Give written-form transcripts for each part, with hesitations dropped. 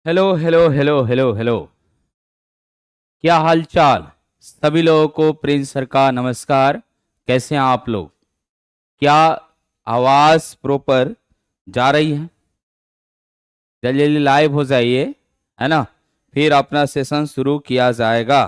Hello hello hello hello hello. क्या हाल चाल? सभी लोगों को प्रिंस सर का नमस्कार। कैसे हैं आप लोग? क्या आवाज प्रॉपर जा रही है? जल्दी जल्दी लाइव हो जाइए, है ना? फिर अपना सेशन शुरू किया जाएगा।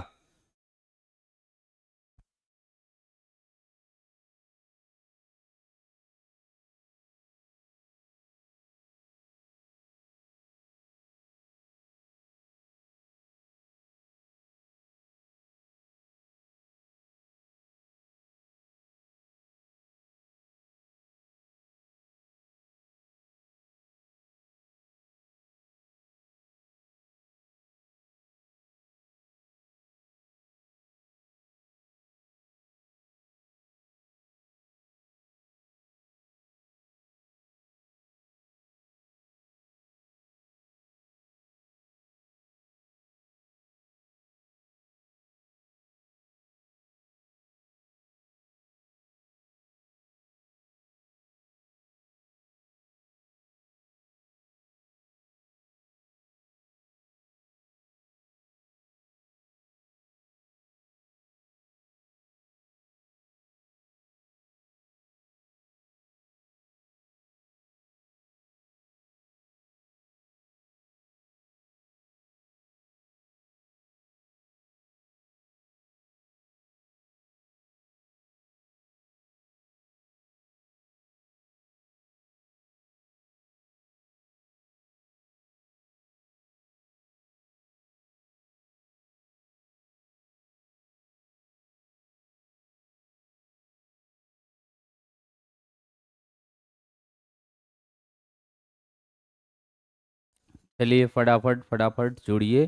चलिए फटाफट फटाफट जुड़िए,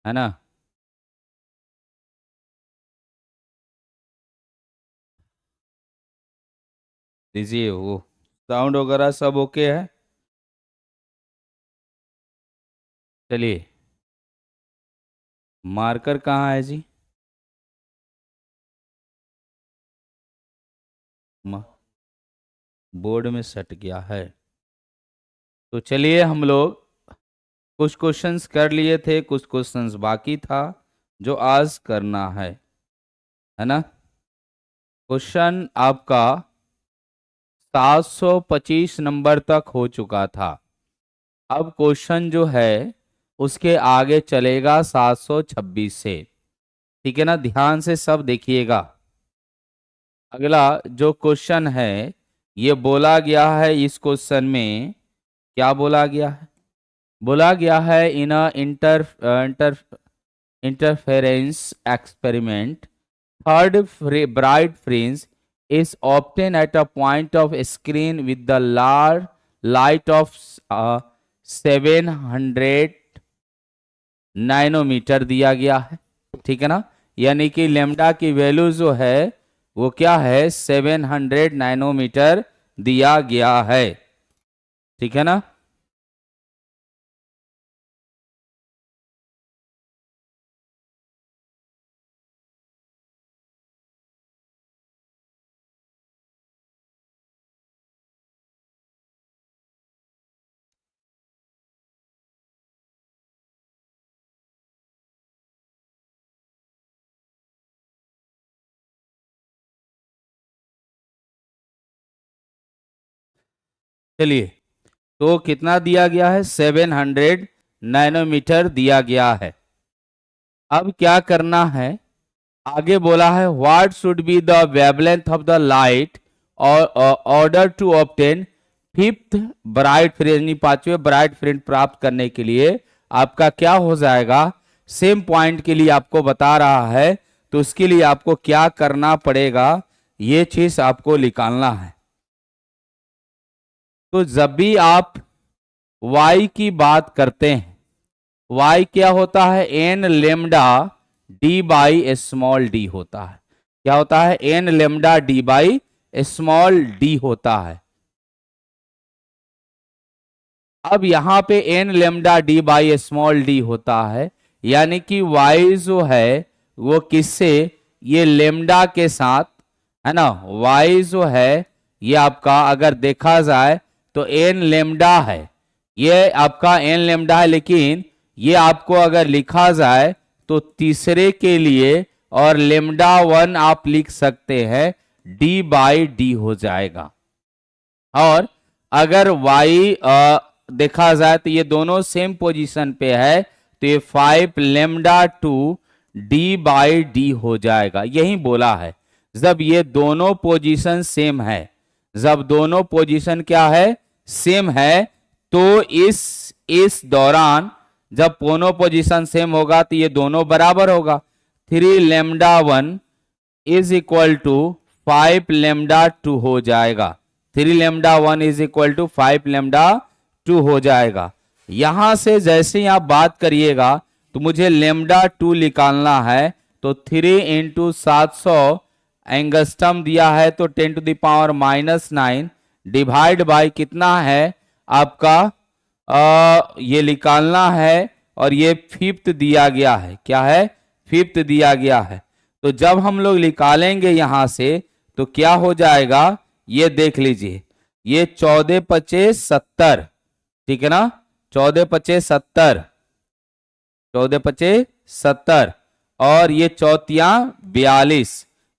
है ना? दीजिए वो साउंड वगैरह सब ओके है? चलिए, मार्कर कहाँ है जी? म- बोर्ड में सट गया है। तो चलिए, हम लोग कुछ क्वेश्चंस कर लिए थे, कुछ क्वेश्चंस बाकी था जो आज करना है ना? क्वेश्चन आपका 725 नंबर तक हो चुका था। अब क्वेश्चन जो है उसके आगे चलेगा 726 से। ठीक है ना? ध्यान से सब देखिएगा। अगला जो क्वेश्चन है, ये बोला गया है इस क्वेश्चन में, क्या बोला गया है? बोला गया है in a interference experiment, third bright fringe is obtained at a point of screen with the large light of 700 nanometre दिया गया है। ठीक है ना? यानी कि लेमडा की वैल्यू जो है वो क्या है? 700 नैनोमीटर दिया गया है। ठीक है ना? चलिए, तो कितना दिया गया है? 700 नैनोमीटर दिया गया है। अब क्या करना है? आगे बोला है what should be the wavelength of the light और order to obtain fifth bright fringe, यानी पांचवें ब्राइट फ्रिंज प्राप्त करने के लिए आपका क्या हो जाएगा? सेम पॉइंट के लिए आपको बता रहा है, तो उसके लिए आपको क्या करना पड़ेगा? ये चीज आपको निकालना है। तो जब भी आप y की बात करते हैं, y क्या होता है? N lambda D by small d होता है। क्या होता है? N lambda D by small d होता है। अब यहां पे n lambda D by small d होता है, यानी कि y जो है वो किससे? ये लेमडा के साथ, है ना? y जो है ये आपका अगर देखा जाए तो एन लेमडा है, ये आपका एन लेमडा है, लेकिन ये आपको अगर लिखा जाए तो तीसरे के लिए और लेमडा 1 आप लिख सकते हैं डी बाई डी हो जाएगा। और अगर y देखा जाए तो ये दोनों सेम पोजीशन पे है तो ये 5 लेमडा 2 डी बाई डी हो जाएगा। यही बोला है जब ये दोनों पोजीशन सेम है, जब दोनों पोजीशन क्या है सेम है, तो इस दौरान जब दोनों पोजीशन सेम होगा तो ये दोनों बराबर होगा। 3 lambda 1 is equal to 5 lambda 2 हो जाएगा। 3 lambda 1 is equal to 5 lambda 2 हो जाएगा। यहां से जैसे ही आप बात करिएगा तो मुझे लेमडा 2 निकालना है, तो 3 इंटू 700 एंगस्ट्रम दिया है तो 10 to the power -9 divide by कितना है आपका ये निकालना है, और ये 5th दिया गया है। क्या है 5th दिया गया है। तो जब हम लोग निकालेंगे यहां से तो क्या हो जाएगा ये देख लीजिए, ये 14 पचे 70, ठीक है ना, 14 पचे 70, 14 पचे 70 और ये चौथिया 42,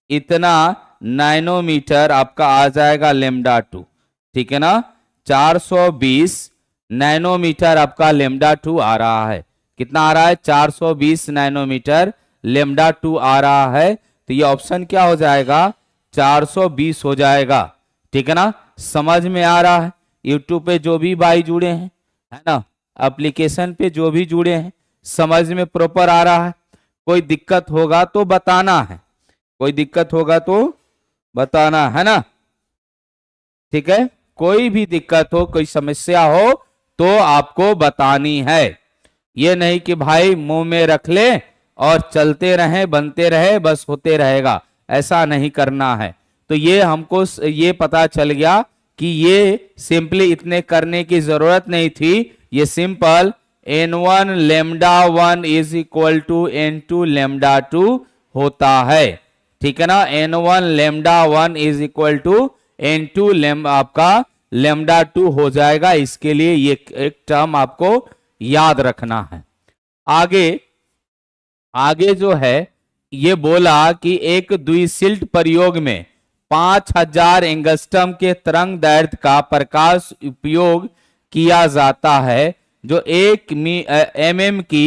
इतना नैनोमीटर आपका आ जाएगा लेमडा 2, ठीक है ना। 420 नैनोमीटर आपका लेमडा 2 आ रहा है। कितना आ रहा है 420 नैनोमीटर लेमडा 2 आ रहा है। तो ये ऑप्शन क्या हो जाएगा 420 हो जाएगा, ठीक है ना। समझ में आ रहा है। यूट्यूब पे जो भी भाई जुड़े हैं, है ना, एप्लीकेशन पे जो भी जुड़े हैं, समझ में प्रॉपर आ रहा है। कोई दिक्कत होगा तो बताना है, कोई दिक्कत होगा तो बताना है ना, ठीक है। कोई भी दिक्कत हो, कोई समस्या हो तो आपको बतानी है। ये नहीं कि भाई मुंह में रख ले और चलते रहे बनते रहे बस होते रहेगा, ऐसा नहीं करना है। तो ये हमको ये पता चल गया कि ये सिंपली इतने करने की जरूरत नहीं थी। ये simple n1 lambda 1 is equal to n2 lambda 2 होता है, ठीक है ना। n1 lambda 1 is equal to n2 आपका लेमडा 2 हो जाएगा। इसके लिए ये एक टर्म आपको याद रखना है। आगे जो है ये बोला कि एक द्विशिल्ट प्रयोग में 5000 एंगस्ट्रम के तरंग दैर्ध्य का प्रकाश उपयोग किया जाता है जो 1 mm की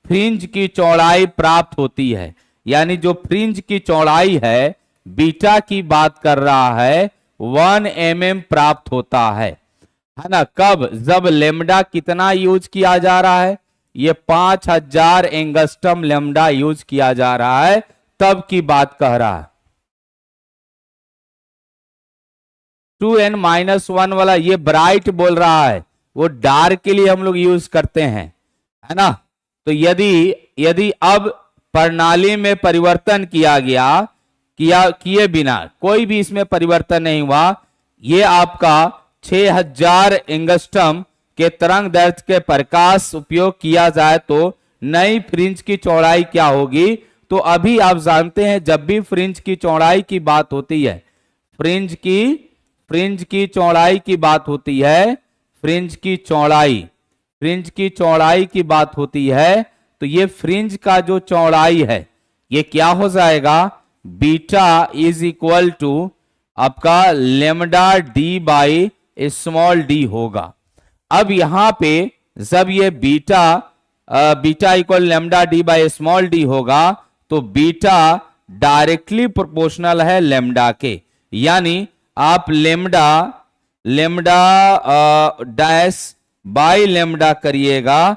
फ्रिंज की चौड़ाई प्राप्त होती है। यानी जो फ्रिंज की चौड़ाई है बीटा की बात कर रहा है 1 mm प्राप्त होता है ना। कब, जब लेमडा कितना यूज किया जा रहा है, ये 5000 एंगस्ट्रम लेमडा यूज किया जा रहा है, तब की बात कह रहा है। 2n-1 वाला ये ब्राइट बोल रहा है, वो डार्क के लिए हम लोग यूज करते हैं, है ना। तो यदि अब प्रणाली में परिवर्तन किए बिना कोई भी इसमें परिवर्तन नहीं हुआ, ये आपका 6000 एंगस्ट्रम के तरंग दैर्ध्य के प्रकाश उपयोग किया जाए तो नई फ्रिंज की चौड़ाई क्या होगी। तो अभी आप जानते हैं जब भी फ्रिंज की चौड़ाई की बात होती है, फ्रिंज की चौड़ाई की बात होती है, फ्रिंज की चौड़ाई की बात होती है, तो ये फ्रिंज का जो चौड़ाई है ये क्या हो जाएगा बीटा इज इक्वल टू आपका lambda D by small D होगा। अब यहां पे जब ये beta equal lambda D by small D होगा तो बीटा डायरेक्टली प्रोपोर्शनल है लेमडा के। यानी आप लेमडा डैश बाई लेमडा करिएगा,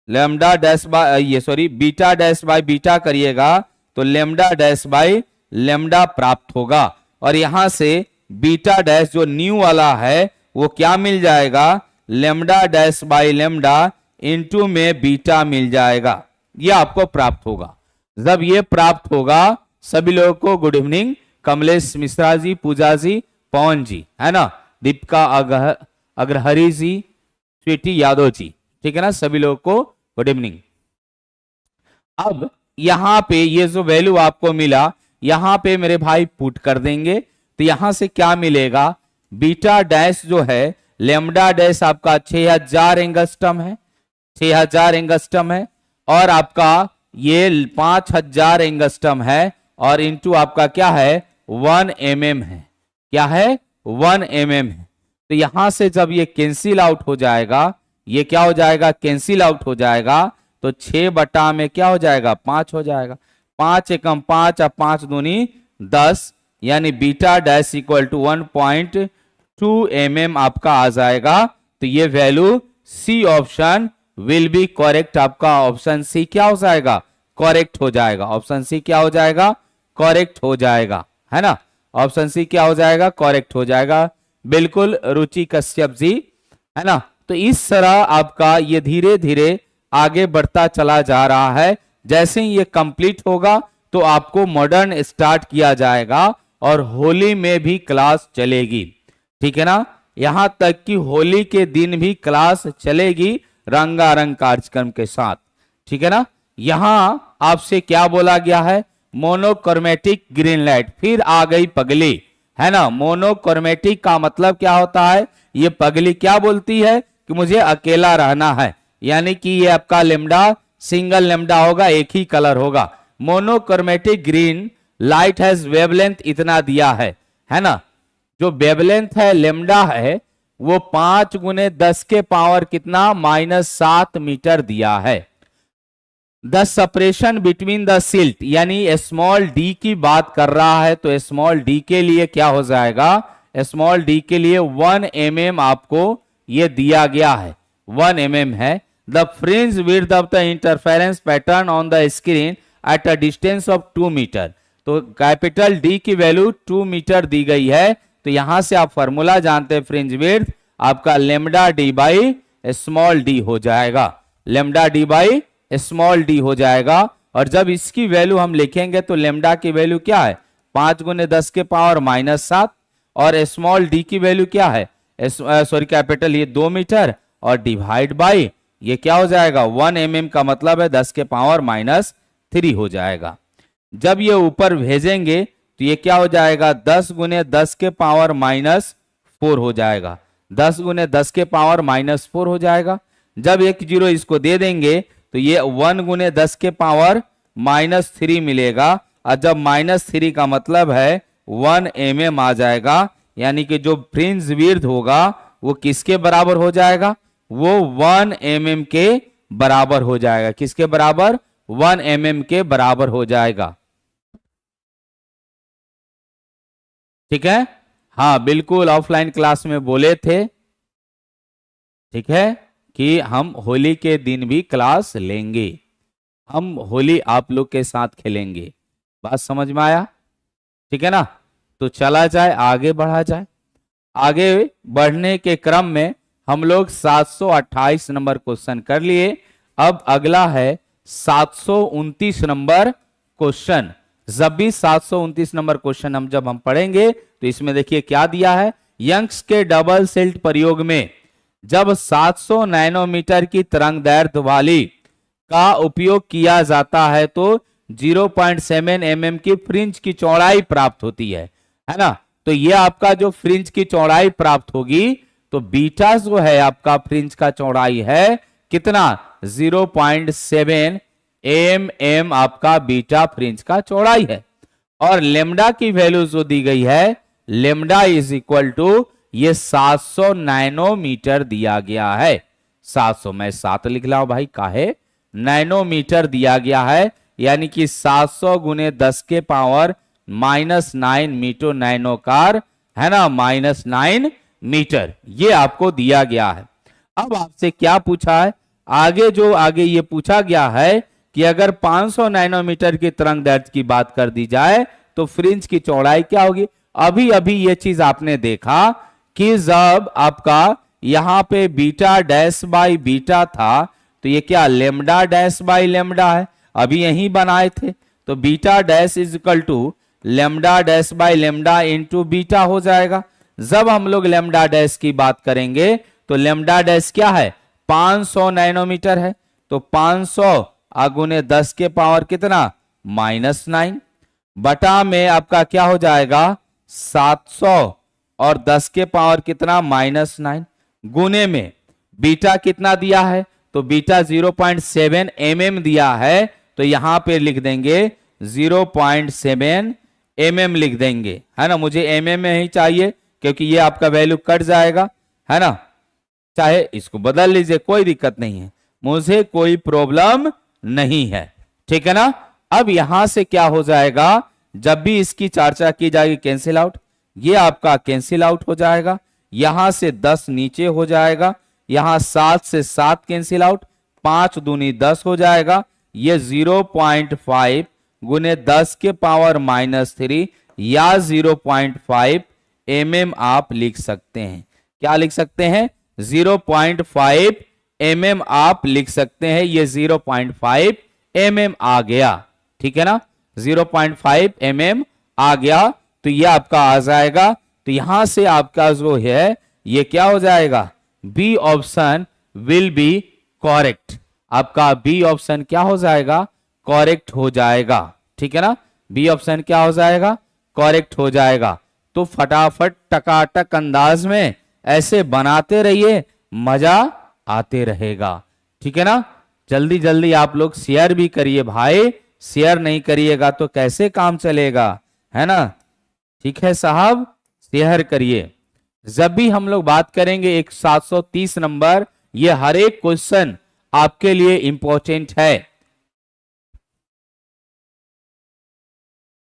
lambda dash by beta dash by beta करिएगा तो लेमडा डैश बाई लेमडा प्राप्त होगा। और यहां से बीटा डैश जो न्यू वाला है वो क्या मिल जाएगा lambda dash by lambda into में बीटा मिल जाएगा। ये आपको प्राप्त होगा। जब ये प्राप्त होगा सभी लोगों को गुड इवनिंग, कमलेश मिश्रा जी, पूजा जी, पवन जी, है ना, दीपिका अग्रहरी जी, स्वीटी यादव जी, ठीक है ना, सभी लोगों को गुड इवनिंग। अब यहां पे ये जो वैल्यू आपको मिला यहां पे मेरे भाई पुट कर देंगे तो यहां से क्या मिलेगा बीटा डैश जो है लेमडा डैश आपका 6000 एंगस्ट्रम है, 6000 एंगस्ट्रम है, और आपका ये 5000 एंगस्ट्रम है, और इंटू आपका क्या है 1 mm है। क्या है 1 mm है। तो यहां से जब ये कैंसिल आउट हो जाएगा, ये क्या हो जाएगा कैंसिल आउट हो जाएगा, तो 6 बटा में क्या हो जाएगा 5 हो जाएगा। 5 एकम 5 और 5 दूनी 10, यानी beta dash equal to 1.2 mm आपका आ जाएगा। तो ये value C option will be correct. आपका ऑप्शन सी क्या हो जाएगा करेक्ट हो जाएगा। ऑप्शन सी क्या हो जाएगा करेक्ट हो जाएगा, है ना। ऑप्शन सी क्या हो जाएगा करेक्ट हो जाएगा। बिल्कुल रुचि कश्यप जी, है ना। तो इस तरह आपका ये धीरे धीरे आगे बढ़ता चला जा रहा है। जैसे ही ये कंप्लीट होगा तो आपको मॉडर्न स्टार्ट किया जाएगा और होली में भी क्लास चलेगी, ठीक है ना। यहां तक कि होली के दिन भी क्लास चलेगी रंगारंग कार्यक्रम के साथ, ठीक है ना। यहां आपसे क्या बोला गया है मोनोक्रोमेटिक ग्रीन लाइट, फिर आ गई पगली, है ना। मोनोक्रोमेटिक का मतलब क्या होता है, ये पगली क्या बोलती है कि मुझे अकेला रहना है, यानी कि ये आपका लेमडा सिंगल लेमडा होगा, एक ही कलर होगा। Monochromatic green light has wavelength इतना दिया है ना। जो वेवलेंथ है लेमडा है वो 5 गुने 10 के पावर कितना -7 मीटर दिया है। The separation between the silt, यानी स्मॉल डी की बात कर रहा है, तो स्मॉल डी के लिए क्या हो जाएगा स्मॉल डी के लिए 1 mm आपको ये दिया गया है 1 mm है। The fringe width of the interference pattern on the screen at a distance of 2 metre, तो कैपिटल डी की वैल्यू 2 मीटर दी गई है। तो यहां से आप फॉर्मूला जानते हैं फ्रिंज विड्थ आपका lambda D by small d हो जाएगा, lambda D by small d हो जाएगा। और जब इसकी वैल्यू हम लिखेंगे तो लेमडा की वैल्यू क्या है 5 गुने 10 के पावर -7, और स्मॉल डी की वैल्यू क्या है सॉरी कैपिटल ये 2 मीटर, और डिवाइड बाई ये क्या हो जाएगा 1 mm का मतलब है 10 के पावर -3 हो जाएगा। जब ये ऊपर भेजेंगे तो ये क्या हो जाएगा 10 गुने 10 के पावर -4 हो जाएगा, 10 गुने 10 के पावर -4 हो जाएगा। जब एक जीरो इसको दे देंगे तो ये 1 गुने 10 के पावर -3 मिलेगा, और जब -3 का मतलब है 1 mm आ जाएगा, यानी कि जो फ्रिंज विड्थ होगा वो किसके बराबर हो जाएगा वो 1 mm के बराबर हो जाएगा। किसके बराबर 1 mm के बराबर हो जाएगा, ठीक है। हाँ बिल्कुल ऑफलाइन क्लास में बोले थे, ठीक है, कि हम होली के दिन भी क्लास लेंगे, हम होली आप लोग के साथ खेलेंगे। बात समझ में आया, ठीक है ना। तो चला जाए आगे बढ़ा जाए। आगे बढ़ने के क्रम में हम लोग 728 नंबर क्वेश्चन कर लिए। अब अगला है 729 नंबर क्वेश्चन। जब भी 729 नंबर क्वेश्चन हम पढ़ेंगे तो इसमें देखिए क्या दिया है, यंग्स के डबल स्लिट प्रयोग में जब 700 नैनोमीटर की तरंगदैर्ध्य वाली का उपयोग किया जाता है तो 0.7 mm की फ्रिंज की चौड़ाई प्राप्त होती है ना। तो ये आपका जो फ्रिंज की चौड़ाई प्राप्त होगी तो बीटा जो है आपका फ्रिंज का चौड़ाई है कितना 0.7 mm आपका बीटा फ्रिंज का चौड़ाई है। और लेमडा की वैल्यू जो दी गई है लेमडा इज इक्वल टू ये 700 नैनोमीटर दिया गया है। 700 मैं 7 लिख रहा हूं भाई, काहे नैनोमीटर दिया गया है, यानी कि 700 गुने 10 के पावर -9 मीटर नैनोकार, है ना, -9 मीटर ये आपको दिया गया है। अब आपसे क्या पूछा है आगे ये पूछा गया है कि अगर 500 नैनोमीटर की तरंगदैर्ध्य की बात कर दी जाए तो फ्रिंज की चौड़ाई क्या होगी। अभी ये चीज आपने देखा कि जब आपका यहां पे बीटा डैश बाई बीटा था तो ये क्या लेमडा डैश बाई लेमडा है, अभी यहीं बनाए थे। तो beta dash is equal to lambda dash by lambda into beta हो जाएगा। जब हम लोग लेमडा डैश की बात करेंगे तो लेमडा डैश क्या है 500 नैनोमीटर है, तो 500 गुने 10 के पावर कितना -9 बटा में आपका क्या हो जाएगा 700 और 10 के पावर कितना -9 गुने में बीटा कितना दिया है तो बीटा 0.7 mm दिया है, तो यहां पे लिख देंगे 0.7 mm लिख देंगे, है ना। मुझे mm में ही चाहिए क्योंकि ये आपका वैल्यू कट जाएगा, है ना। चाहे इसको बदल लीजिए, कोई दिक्कत नहीं है, मुझे कोई प्रॉब्लम नहीं है, ठीक है ना। अब यहां से क्या हो जाएगा, जब भी इसकी चर्चा की जाएगी कैंसिल आउट, ये आपका कैंसिल आउट हो जाएगा, यहां से 10 नीचे हो जाएगा, यहां 7 से 7 कैंसिल आउट, 5 दूनी 10 हो जाएगा, ये 0.5 गुने 10 के पावर -3 या 0.5 mm आप लिख सकते हैं। क्या लिख सकते हैं, 0.5 mm आप लिख सकते हैं। ये 0.5 mm आ गया, ठीक है ना, 0.5 mm आ गया, तो ये आपका आ जाएगा। तो यहां से आपका जो है ये क्या हो जाएगा, B option will be correct. आपका बी ऑप्शन क्या हो जाएगा, करेक्ट हो जाएगा, ठीक है ना। बी ऑप्शन क्या हो जाएगा, करेक्ट हो जाएगा। तो फटाफट टकाटक अंदाज में ऐसे बनाते रहिए, मजा आते रहेगा, ठीक है ना। जल्दी जल्दी आप लोग शेयर भी करिए भाई, शेयर नहीं करिएगा तो कैसे काम चलेगा, है ना। ठीक है साहब, शेयर करिए। जब भी हम लोग बात करेंगे एक 730 नंबर, ये हर एक क्वेश्चन आपके लिए इंपॉर्टेंट है।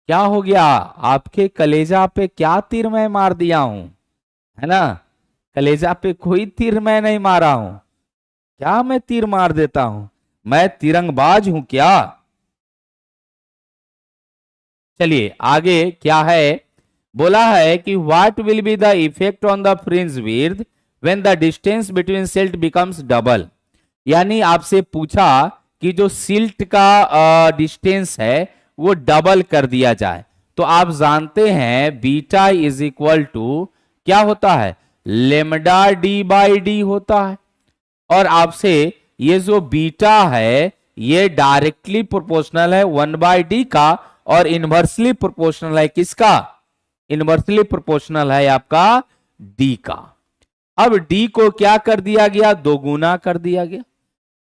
क्या हो गया, आपके कलेजा पे क्या तीर मैं मार दिया हूं, है ना। कलेजा पे कोई तीर मैं नहीं मारा हूं, क्या मैं तीर मार देता हूं, मैं तिरंगबाज हूं क्या। चलिए आगे क्या है, बोला है कि what will be the effect on the fringe width when the distance between silt becomes double. यानी आपसे पूछा कि जो सिल्ट का डिस्टेंस है वो डबल कर दिया जाए, तो आप जानते हैं बीटा इज इक्वल टू क्या होता है, लेमडा डी बाई डी होता है। और आपसे ये जो बीटा है ये डायरेक्टली प्रोपोर्शनल है 1/d का, और इनवर्सली प्रोपोर्शनल है किसका, इनवर्सली प्रोपोर्शनल है आपका d का। अब d को क्या कर दिया गया, दोगुना कर दिया गया,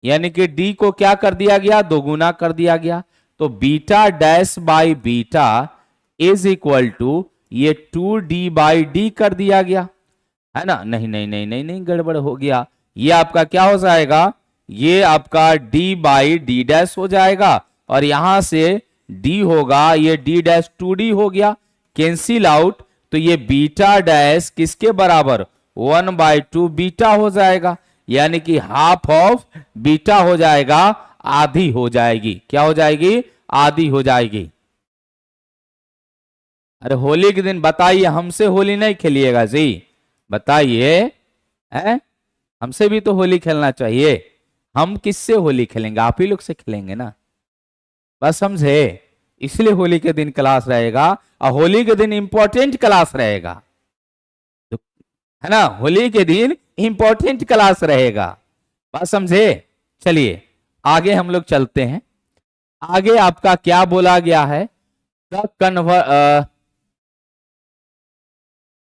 यानी कि d को क्या कर दिया गया, दोगुना कर दिया गया। तो beta dash by beta is equal to ये 2d/d कर दिया गया, है ना। नहीं नहीं नहीं नहीं नहीं, गड़बड़ हो गया। ये आपका क्या हो जाएगा, ये आपका d/d डैश हो जाएगा, और यहां से d होगा, ये d डैश 2d हो गया, कैंसिल आउट। तो ये बीटा डैश किसके बराबर, 1/2 बीटा हो जाएगा, यानी कि हाफ ऑफ बीटा हो जाएगा, आधी हो जाएगी। क्या हो जाएगी, आधी हो जाएगी। अरे होली के दिन बताइए, हमसे होली नहीं खेलिएगा जी, बताइए, है हमसे भी तो होली खेलना चाहिए। हम किससे होली खेलेंगे, आप ही लोग से खेलेंगे ना, बस समझे। इसलिए होली के दिन क्लास रहेगा, और होली के दिन इंपॉर्टेंट क्लास रहेगा, तो है ना, होली के दिन इंपॉर्टेंट क्लास रहेगा, बात समझे। चलिए आगे हम लोग चलते हैं। आगे आपका क्या बोला गया है,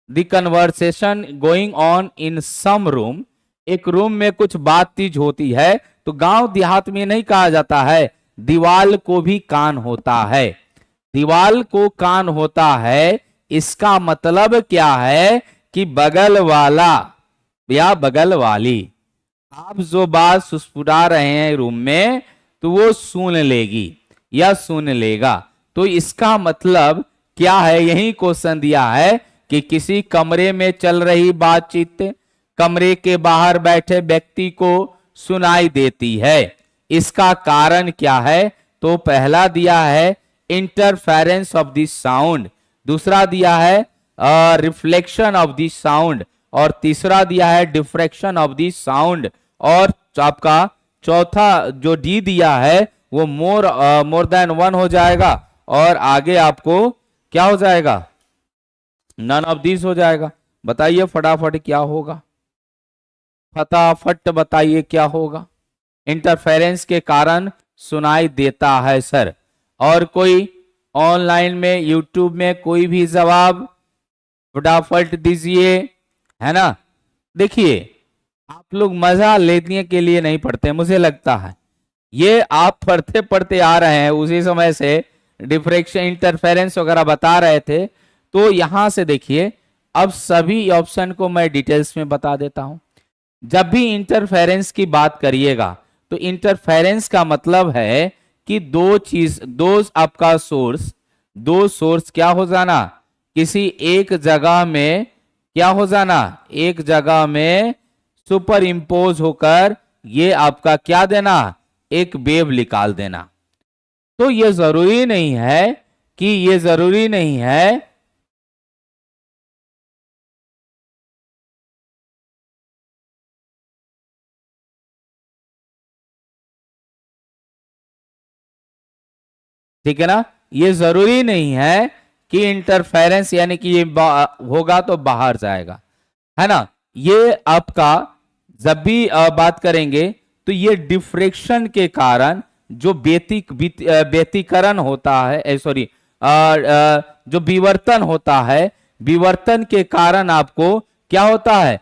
the conversation going on in some room. एक रूम में कुछ बातचीत होती है, तो गांव देहात में नहीं कहा जाता है दीवाल को भी कान होता है, दीवाल को कान होता है। इसका मतलब क्या है कि बगल वाला या बगल वाली, आप जो बात सुसुरा रहे हैं रूम में, तो वो सुन लेगी या सुन लेगा। तो इसका मतलब क्या है, यही क्वेश्चन दिया है कि किसी कमरे में चल रही बातचीत कमरे के बाहर बैठे व्यक्ति को सुनाई देती है। इसका कारण क्या है, तो पहला दिया है इंटरफेरेंस ऑफ द साउंड, दूसरा दिया है रिफ्लेक्शन ऑफ द साउंड, और तीसरा दिया है डिफ्रैक्शन ऑफ द साउंड, और आपका चौथा जो डी दिया है वो मोर देन 1 हो जाएगा, और आगे आपको क्या हो जाएगा, नन ऑफ दिस हो जाएगा। बताइए फटाफट क्या होगा, फटाफट बताइए क्या होगा। इंटरफेरेंस के कारण सुनाई देता है सर। और कोई ऑनलाइन में यूट्यूब में कोई भी जवाब फटाफट दीजिए, है ना। देखिए आप लोग मजा लेने के लिए नहीं पढ़ते, मुझे लगता है ये आप पढ़ते पढ़ते आ रहे हैं उसी समय से। डिफ्रेक्शन इंटरफेरेंस वगैरह बता रहे थे, तो यहां से देखिए अब सभी ऑप्शन को मैं डिटेल्स में बता देता हूं। जब भी इंटरफेरेंस की बात करिएगा तो इंटरफेरेंस का मतलब है कि दो आपका सोर्स, दो सोर्स क्या हो जाना, किसी एक जगह में क्या हो जाना, एक जगह में सुपर इम्पोज होकर ये आपका क्या देना, एक वेव निकाल देना। तो ये जरूरी नहीं है कि ये जरूरी नहीं है, ठीक है ना, ये जरूरी नहीं है कि इंटरफेरेंस यानी कि ये होगा तो बाहर जाएगा, है ना। ये आपका जब भी बात करेंगे तो ये डिफ्रेक्शन के कारण जो व्यतिकरण होता है, सॉरी जो विवर्तन होता है, विवर्तन के कारण आपको क्या होता है,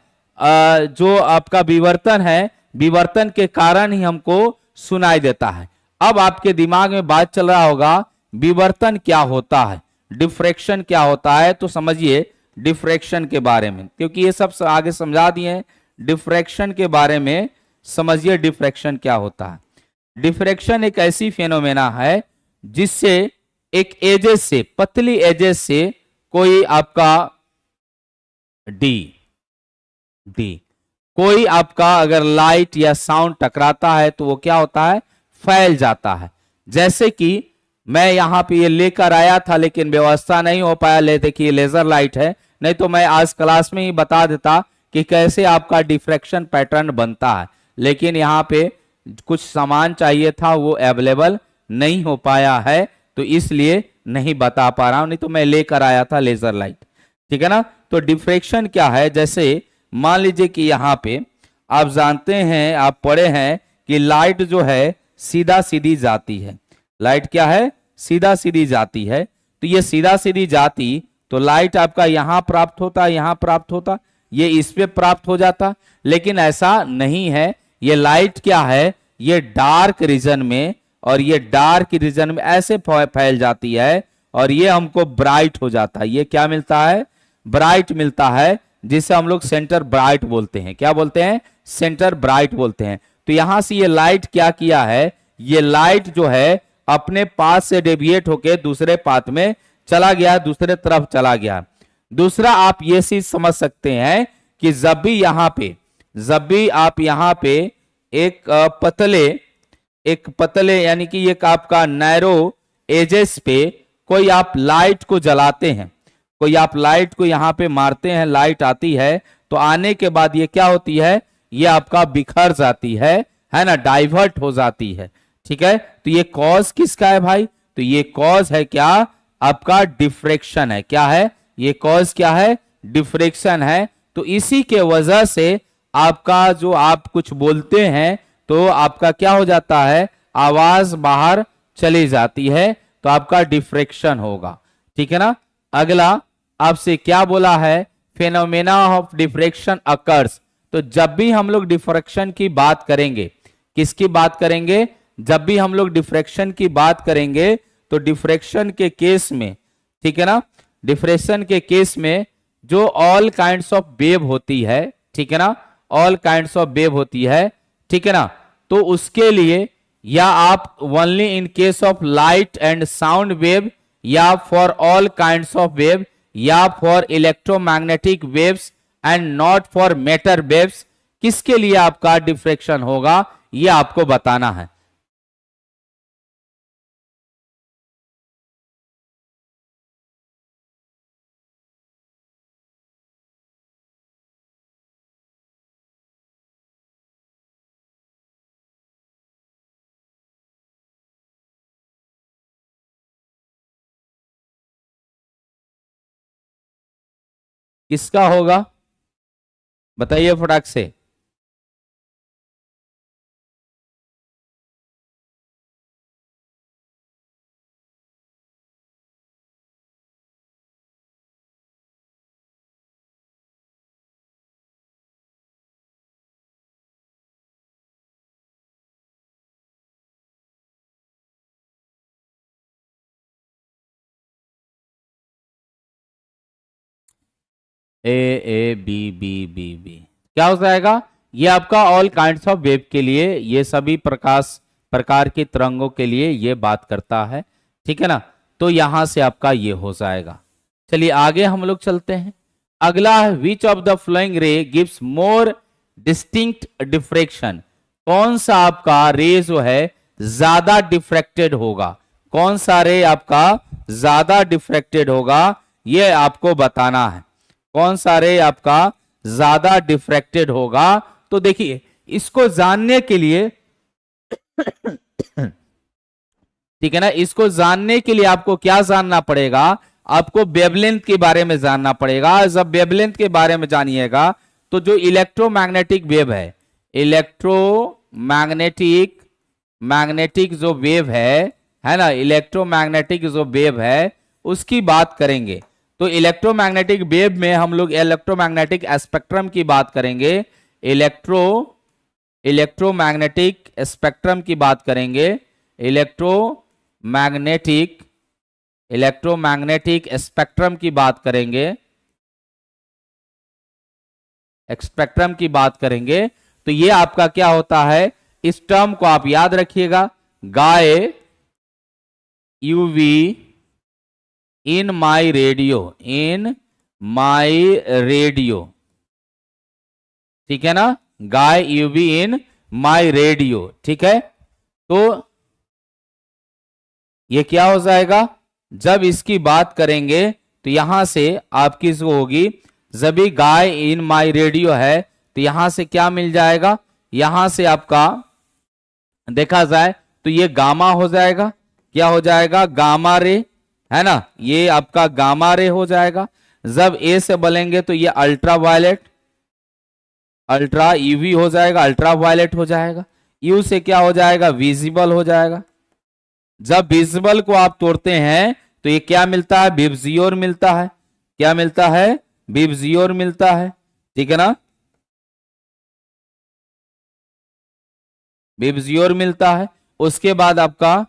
जो आपका विवर्तन है, विवर्तन के कारण ही हमको सुनाई देता है। अब आपके दिमाग में बात चल रहा होगा विवर्तन क्या होता है, डिफ्रेक्शन क्या होता है, तो समझिए डिफ्रेक्शन के बारे में, क्योंकि ये सब आगे समझा दिए हैं। डिफ्रेक्शन के बारे में समझिए, डिफ्रेक्शन क्या होता है। डिफ्रेक्शन एक ऐसी फेनोमेना है जिससे एक एजेस से, पतली एजेस से कोई आपका डी डी कोई आपका अगर लाइट या साउंड टकराता है तो वो क्या होता है, फैल जाता है। जैसे कि मैं यहां पे ये लेकर आया था लेकिन व्यवस्था नहीं हो पाया, ले देखिए लेजर लाइट है, नहीं तो मैं आज क्लास में ही बता देता कि कैसे आपका डिफ्रैक्शन पैटर्न बनता है, लेकिन यहाँ पे कुछ सामान चाहिए था वो अवेलेबल नहीं हो पाया है, तो इसलिए नहीं बता पा रहा हूं, नहीं तो मैं लेकर आया था लेजर लाइट, ठीक है ना। तो डिफ्रैक्शन क्या है, जैसे मान लीजिए कि यहां पे आप जानते हैं, आप पढ़े हैं कि लाइट जो है सीधा सीधी जाती है, लाइट क्या है, सीधा सीधी जाती है। तो ये सीधा सीधी जाती तो लाइट आपका यहां प्राप्त होता, यहां प्राप्त होता, ये इस पे प्राप्त हो जाता, लेकिन ऐसा नहीं है। ये लाइट क्या है, ये डार्क रीजन में, और ये डार्क रीजन में ऐसे फैल जाती है और ये हमको ब्राइट हो जाता है। ये क्या मिलता है, ब्राइट मिलता है, जिसे हम लोग सेंटर ब्राइट बोलते हैं। क्या बोलते हैं, सेंटर ब्राइट बोलते हैं। तो यहां से ये लाइट क्या किया है, ये लाइट जो है अपने पाथ से डेविएट होके दूसरे पाथ में चला गया, दूसरे तरफ चला गया। दूसरा आप ये चीज समझ सकते हैं कि जब भी आप यहां पे एक पतले यानी कि एक आपका नैरो एजेस पे कोई आप लाइट को जलाते हैं, कोई आप लाइट को यहां पे मारते हैं, लाइट आती है, तो आने के बाद ये क्या होती है, ये आपका बिखर जाती है ना, डाइवर्ट हो जाती है, ठीक है। तो ये कॉज किसका है भाई, तो ये कॉज है क्या, आपका डिफ्रेक्शन है। क्या है, ये कॉज क्या है, डिफ्रेक्शन है। तो इसी के वजह से आपका जो आप कुछ बोलते हैं तो आपका क्या हो जाता है, आवाज बाहर चली जाती है, तो आपका डिफ्रेक्शन होगा, ठीक है ना। अगला आपसे क्या बोला है, फेनोमेना ऑफ डिफ्रेक्शन अकर्स। तो जब भी हम लोग डिफ्रेक्शन की बात करेंगे, किसकी बात करेंगे, जब भी हम लोग डिफ्रेक्शन की बात करेंगे तो डिफ्रेक्शन के केस में, ठीक है ना, डिफ्रेक्शन के केस में जो ऑल काइंड्स ऑफ वेव होती है, ठीक है ना, ऑल काइंड्स ऑफ वेव होती है, ठीक है ना, तो उसके लिए या आप only in case of light and sound wave, या for all kinds of wave, या for electromagnetic waves and not for matter waves, किसके लिए आपका डिफ्रेक्शन होगा ये आपको बताना है। किसका होगा बताइए फटाक से। A B B B B, क्या हो जाएगा? ये आपका ऑल काइंड्स ऑफ वेव के लिए, ये सभी प्रकार के तरंगों के लिए ये बात करता है, ठीक है ना। तो यहां से आपका ये हो जाएगा। चलिए आगे हम लोग चलते हैं। अगला है विच ऑफ द फ्लोइंग रे गिव्स मोर डिस्टिंक्ट डिफ्रेक्शन। कौन सा आपका रे जो है ज्यादा डिफ्रेक्टेड होगा, कौन सा रे आपका ज्यादा डिफ्रेक्टेड होगा, ये आपको बताना है। कौन सा रे आपका ज्यादा डिफ्रेक्टेड होगा? तो देखिए इसको जानने के लिए ठीक है ना, इसको जानने के लिए आपको क्या जानना पड़ेगा? आपको वेवलेंथ के बारे में जानना पड़ेगा। जब वेवलेंथ के बारे में जानिएगा तो जो इलेक्ट्रोमैग्नेटिक वेव है, मैग्नेटिक जो वेव है ना, इलेक्ट्रोमैग्नेटिक जो वेव है उसकी बात करेंगे। तो इलेक्ट्रोमैग्नेटिक वेव में हम लोग इलेक्ट्रोमैग्नेटिक स्पेक्ट्रम की बात करेंगे, इलेक्ट्रोमैग्नेटिक स्पेक्ट्रम की बात करेंगे, इलेक्ट्रोमैग्नेटिक स्पेक्ट्रम की बात करेंगे, स्पेक्ट्रम की बात करेंगे। तो ये आपका क्या होता है, इस टर्म को आप याद रखिएगा, गाय यूवी इन माई रेडियो, ठीक है ना, गाय यूवी इन माई रेडियो, ठीक है। तो ये क्या हो जाएगा, जब इसकी बात करेंगे तो यहां से आपकी जो होगी, जब भी गाय इन माई रेडियो है तो यहां से क्या मिल जाएगा, यहां से आपका देखा जाए तो ये गामा हो जाएगा। क्या हो जाएगा? गामा रे, है ना, ये आपका गामा रे हो जाएगा। जब ए से बोलेंगे तो ये अल्ट्रा यूवी हो जाएगा, अल्ट्रा वायलेट हो जाएगा। यू से क्या हो जाएगा? विजिबल हो जाएगा। जब विजिबल को आप तोड़ते हैं तो ये क्या मिलता है? विबजियोर मिलता है। क्या मिलता है? विबजियोर मिलता है, ठीक है ना, विबजियोर मिलता है। उसके बाद आपका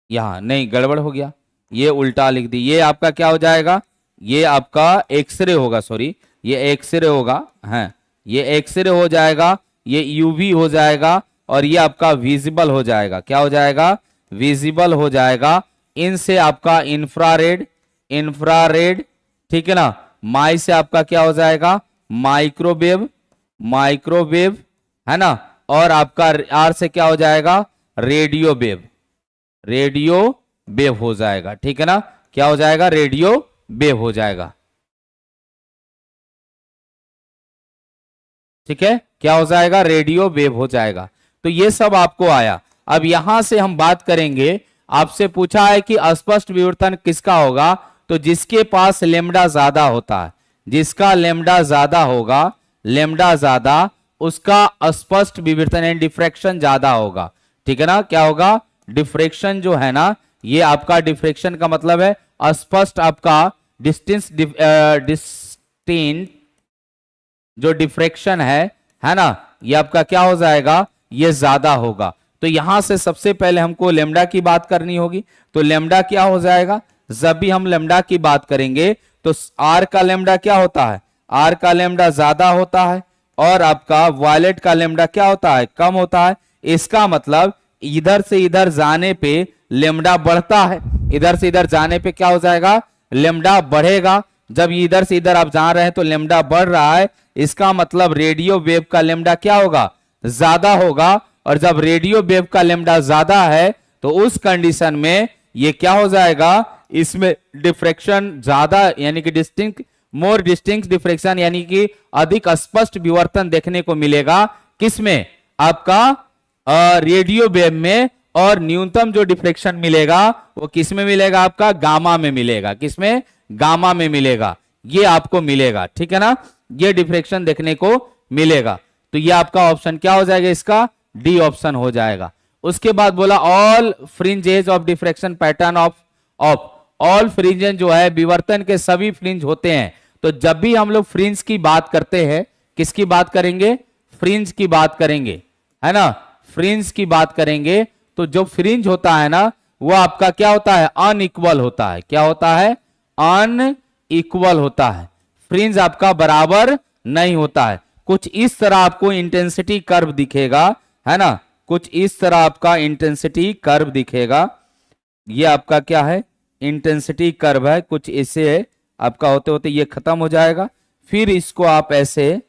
यहां नहीं, गड़बड़ हो गया, ये उल्टा लिख दी। ये आपका क्या हो जाएगा? ये आपका एक्सरे होगा, सॉरी, ये एक्सरे होगा, है, ये एक्सरे हो जाएगा, ये यूवी हो जाएगा, और ये आपका विजिबल हो जाएगा। क्या हो जाएगा? विजिबल हो जाएगा। इनसे आपका इंफ्रारेड, ठीक है ना। माई से आपका क्या हो जाएगा? माइक्रोवेव, है ना। और आपका आर से क्या हो जाएगा? रेडियो वेव हो जाएगा, ठीक है ना। क्या हो जाएगा? रेडियो वेव हो जाएगा, ठीक है। क्या हो जाएगा? रेडियो वेव हो जाएगा। तो ये सब आपको आया। अब यहां से हम बात करेंगे, आपसे पूछा है कि अस्पष्ट विवर्तन किसका होगा, तो जिसके पास लेमडा ज्यादा होता है, जिसका लेमडा ज्यादा होगा, लेमडा ज्यादा, उसका अस्पष्ट विवर्तन यानी डिफ्रैक्शन ज्यादा होगा, ठीक है ना। क्या होगा? डिफ्रैक्शन जो है ना, ये आपका डिफ्रैक्शन का मतलब है अस्पष्ट आपका डिस्टिंक्ट जो डिफ्रैक्शन है ना, ये आपका क्या हो जाएगा? ये ज्यादा होगा। तो यहां से सबसे पहले हमको लेमडा की बात करनी होगी। तो लेमडा क्या हो जाएगा? जब भी हम लेमडा की बात करेंगे तो आर का लेमडा क्या होता है? आर का लेमडा ज्यादा होता है, और आपका वायलेट का लेमडा क्या होता है? कम होता है। इसका मतलब इधर से इधर जाने पे लेमडा बढ़ता है, इधर से इधर जाने पे क्या हो जाएगा? लेमडा बढ़ेगा। जब इधर से इधर आप जा रहे हैं तो लेमडा बढ़ रहा है, इसका मतलब रेडियो वेव का लेमडा क्या होगा? ज्यादा होगा। और जब रेडियो वेव का लेमडा ज्यादा है तो उस कंडीशन में ये क्या हो जाएगा? इसमें डिफ्रैक्शन ज्यादा, यानी कि मोर डिस्टिंक्ट डिफ्रैक्शन, यानी कि अधिक स्पष्ट विवर्तन देखने को मिलेगा। किसमें? आपका रेडियो वेव में। और न्यूनतम जो डिफ्रैक्शन मिलेगा वो किसमें मिलेगा? आपका गामा में मिलेगा। किसमें? गामा में मिलेगा। ये आपको मिलेगा, ठीक है ना, ये डिफ्रैक्शन देखने को मिलेगा। तो ये आपका ऑप्शन क्या हो जाएगा? इसका डी ऑप्शन हो जाएगा। उसके बाद बोला all fringes of diffraction pattern of all fringes जो है विवर्तन के सभी फ्रिंज होते हैं। तो जब भी हम लोग फ्रिंज की बात करते हैं, किसकी बात करेंगे? फ्रिंज की बात करेंगे, है ना, फ्रिंज की बात करेंगे। तो जो फ्रिंज होता है ना, वो आपका क्या होता है, अनइक्वल होता है। क्या होता है, अनइक्वल होता है। फ्रिंज आपका बराबर नहीं होता है। कुछ इस तरह आपको इंटेंसिटी कर्व दिखेगा, है ना, कुछ इस तरह आपका इंटेंसिटी कर्व दिखेगा। ये आपका क्या है, इंटेंसिटी कर्व है, कुछ ऐसे आपका होते होते ये खत्म हो जाएगा। फिर इसको आप ऐसे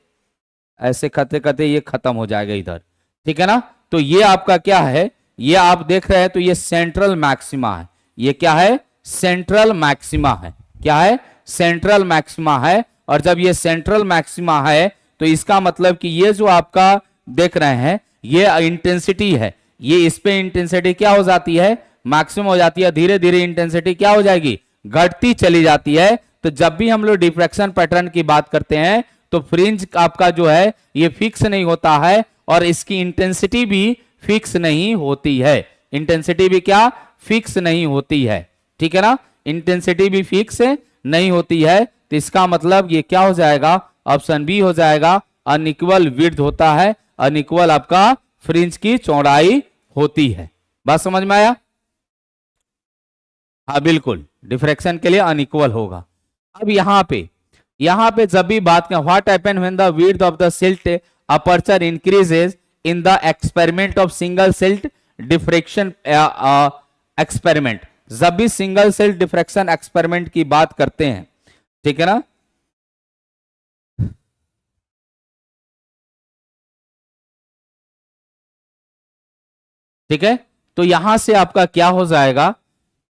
ऐसे करते करते ये खत्म हो जाएगा इधर, ठीक है ना। तो ये आपका क्या है, ये आप देख रहे हैं, तो ये सेंट्रल मैक्सिमा है। ये क्या है, सेंट्रल मैक्सिमा है। क्या है, सेंट्रल मैक्सिमा है। और जब ये सेंट्रल मैक्सिमा है तो इसका मतलब कि ये जो आपका देख रहे हैं ये इंटेंसिटी है, ये इस पे इंटेंसिटी क्या हो जाती है, मैक्सिमम हो जाती है। धीरे धीरे इंटेंसिटी क्या हो जाएगी, घटती चली जाती है। तो जब भी हम लोग डिफ्रैक्शन पैटर्न की बात करते हैं तो फ्रिंज आपका जो है ये फिक्स नहीं होता है और इसकी इंटेंसिटी भी फिक्स नहीं होती है। इंटेंसिटी भी क्या, फिक्स नहीं होती है, ठीक है ना। इंटेंसिटी भी फिक्स नहीं होती है, तो इसका मतलब ये क्या हो जाएगा, ऑप्शन बी हो जाएगा, अनइक्वल विड्थ होता है। अनइक्वल आपका फ्रिंज की चौड़ाई होती है। बात समझ में आया? हाँ बिल्कुल, डिफ्रैक्शन के लिए अनइक्वल होगा। अब यहां पे जब भी बात करें, what happen when the width of the silt aperture increases in the experiment of single silt diffraction experiment. जब भी सिंगल सिल्ट डिफ्रैक्शन एक्सपेरिमेंट की बात करते हैं, ठीक है ना, ठीक है, तो यहां से आपका क्या हो जाएगा,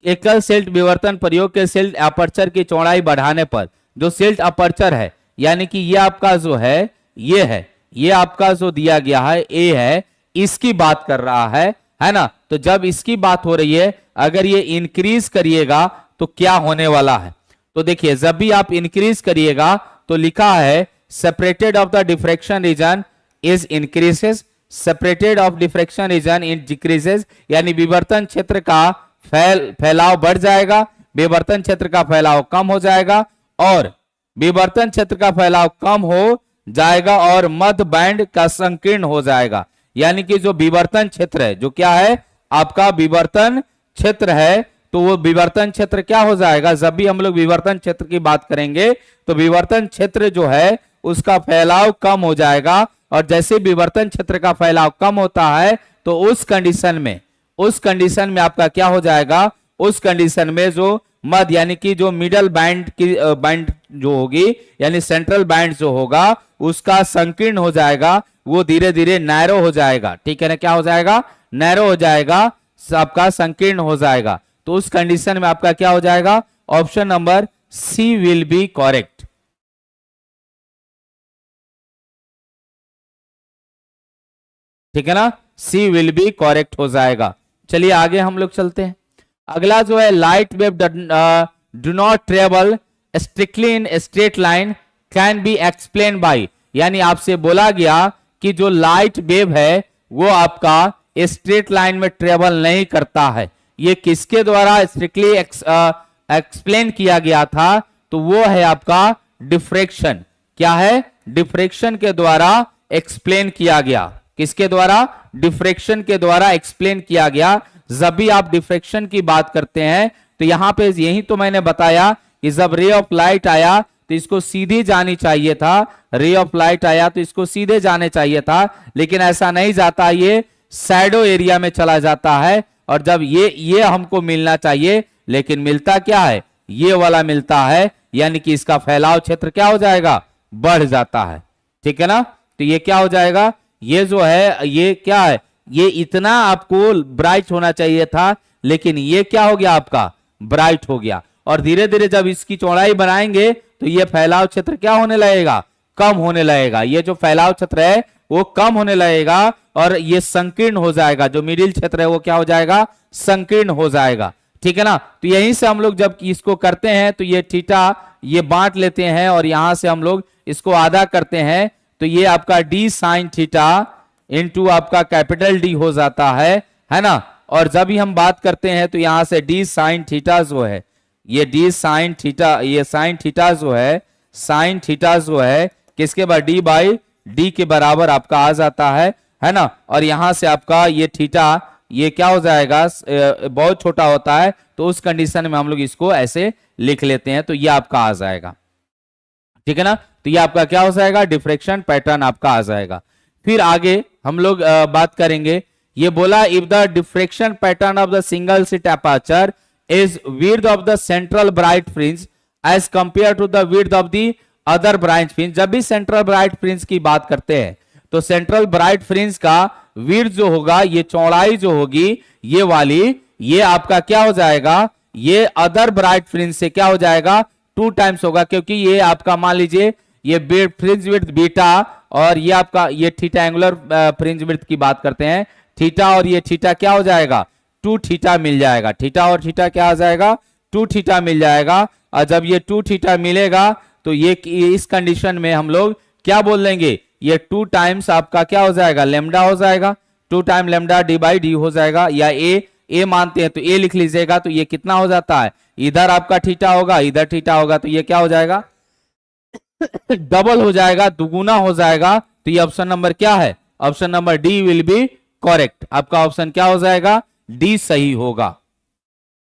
एकल सिल्ट विवर्तन प्रयोग के सिल्ट अपर्चर की चौड़ाई बढ़ाने पर जो सिल्ट अपर्चर है, यानी कि ये आपका जो है ये है, ये आपका जो दिया गया है ए है, इसकी बात कर रहा है ना। तो जब इसकी बात हो रही है, अगर ये इंक्रीज करिएगा तो क्या होने वाला है, तो देखिए जब भी आप इंक्रीज करिएगा तो लिखा है separated of the diffraction region is increases, separated of diffraction region in decreases, यानी विवर्तन क्षेत्र का फैलाव बढ़ जाएगा, विवर्तन क्षेत्र का फैलाव कम हो जाएगा, और विवर्तन क्षेत्र का फैलाव कम हो जाएगा और मध्य बैंड का संकीर्ण हो जाएगा। यानी कि जो विवर्तन क्षेत्र है, जो क्या है आपका विवर्तन क्षेत्र है, तो वो विवर्तन क्षेत्र क्या हो जाएगा, जब भी हम लोग विवर्तन क्षेत्र की बात करेंगे तो विवर्तन क्षेत्र जो है उसका फैलाव कम हो जाएगा। और जैसे विवर्तन क्षेत्र का फैलाव कम होता है तो उस कंडीशन में आपका क्या हो जाएगा, उस कंडीशन में जो मध्य यानी कि जो मिडल बैंड की बैंड जो होगी, यानी सेंट्रल बैंड जो होगा उसका संकीर्ण हो जाएगा, वो धीरे धीरे नैरो हो जाएगा, ठीक है ना। क्या हो जाएगा, नैरो हो जाएगा, आपका संकीर्ण हो जाएगा। तो उस कंडीशन में आपका क्या हो जाएगा, option number C will be correct. ठीक है ना, सी विल बी करेक्ट हो जाएगा। चलिए आगे हम लोग चलते हैं। अगला जो है light wave do not travel strictly in straight line can be explain by, यानी आपसे बोला गया कि जो लाइट वेव है वो आपका स्ट्रेट लाइन में ट्रेवल नहीं करता है। ये किसके द्वारा स्ट्रिक्टली एक्सप्लेन किया गया था, तो वो है आपका डिफ्रैक्शन। क्या है, डिफ्रैक्शन के द्वारा एक्सप्लेन किया गया। किसके द्वारा, डिफ्रैक्शन के द्वारा एक्सप्लेन किया गया। जब भी आप डिफ्रैक्शन की बात करते हैं तो यहां पे यही तो मैंने बताया कि जब रे ऑफ लाइट आया तो इसको सीधी जानी चाहिए था, रे ऑफ लाइट आया तो इसको सीधे जाने चाहिए था, लेकिन ऐसा नहीं जाता, ये शैडो एरिया में चला जाता है। और जब ये हमको मिलना चाहिए, लेकिन मिलता क्या है, ये वाला मिलता है, यानी कि इसका फैलाव क्षेत्र क्या हो जाएगा, बढ़ जाता है। ठीक है ना, तो ये क्या हो जाएगा, ये जो है ये क्या है, ये इतना आपको ब्राइट होना चाहिए था, लेकिन ये क्या हो गया आपका, ब्राइट हो गया। और धीरे धीरे जब इसकी चौड़ाई बनाएंगे तो ये फैलाव क्षेत्र क्या होने लगेगा, कम होने लगेगा। ये जो फैलाव क्षेत्र है वो कम होने लगेगा और ये संकीर्ण हो जाएगा। जो मिडिल क्षेत्र है वो क्या हो जाएगा, संकीर्ण हो जाएगा। ठीक है ना, तो यहीं से हम लोग जब इसको करते हैं तो ये थीटा ये बांट लेते हैं और यहां से हम लोग इसको आधा करते हैं, तो ये आपका डी साइन थीटा इंटू आपका कैपिटल डी हो जाता है ना। और जब भी हम बात करते हैं तो यहां से डी साइन थीटा जो है, ये डी साइन थीटा, ये साइन थीटा जो है, साइन थीटा जो है किसके बाद डी बाई डी के बराबर आपका आ जाता है ना। और यहां से आपका ये थीटा ये क्या हो जाएगा, बहुत छोटा होता है, तो उस कंडीशन में हम लोग इसको ऐसे लिख लेते हैं, तो ये आपका आ जाएगा। ठीक है ना, तो ये आपका क्या हो जाएगा, डिफ्रेक्शन पैटर्न आपका आ जाएगा। फिर आगे हम लोग बात करेंगे, ये बोला if the diffraction pattern of the single slit aperture is width of the central bright fringe as compare to the width of the other bright fringe. जब भी सेंट्रल ब्राइट फ्रिंज की बात करते हैं तो सेंट्रल ब्राइट फ्रिंज का width जो होगा, ये चौड़ाई जो होगी ये वाली, ये आपका क्या हो जाएगा, ये अदर ब्राइट फ्रिंज से क्या हो जाएगा, 2 टाइम्स होगा, क्योंकि ये आपका मान लीजिए ये फ्रिंज विड्थ बीटा और ये आपका ये थीटा एंगुलर फ्रिंज विड्थ की बात करते हैं, थीटा और ये थीटा क्या हो जाएगा, 2 थीटा मिल जाएगा। थीटा और थीटा क्या आ जाएगा, 2 थीटा मिल जाएगा। और जब ये 2 थीटा मिलेगा तो ये इस कंडीशन में हम लोग क्या बोल लेंगे, ये 2 टाइम्स आपका क्या हो जाएगा, लेमडा हो जाएगा, 2 time lambda D by D हो जाएगा, या ए मानते हैं तो ए लिख लीजिएगा, तो ये कितना हो जाता है, इधर आपका थीटा होगा, इधर थीटा होगा, तो ये क्या हो जाएगा, डबल हो जाएगा, दुगुना हो जाएगा। तो ये ऑप्शन नंबर क्या है, option number D will be correct. आपका ऑप्शन क्या हो जाएगा, डी सही होगा।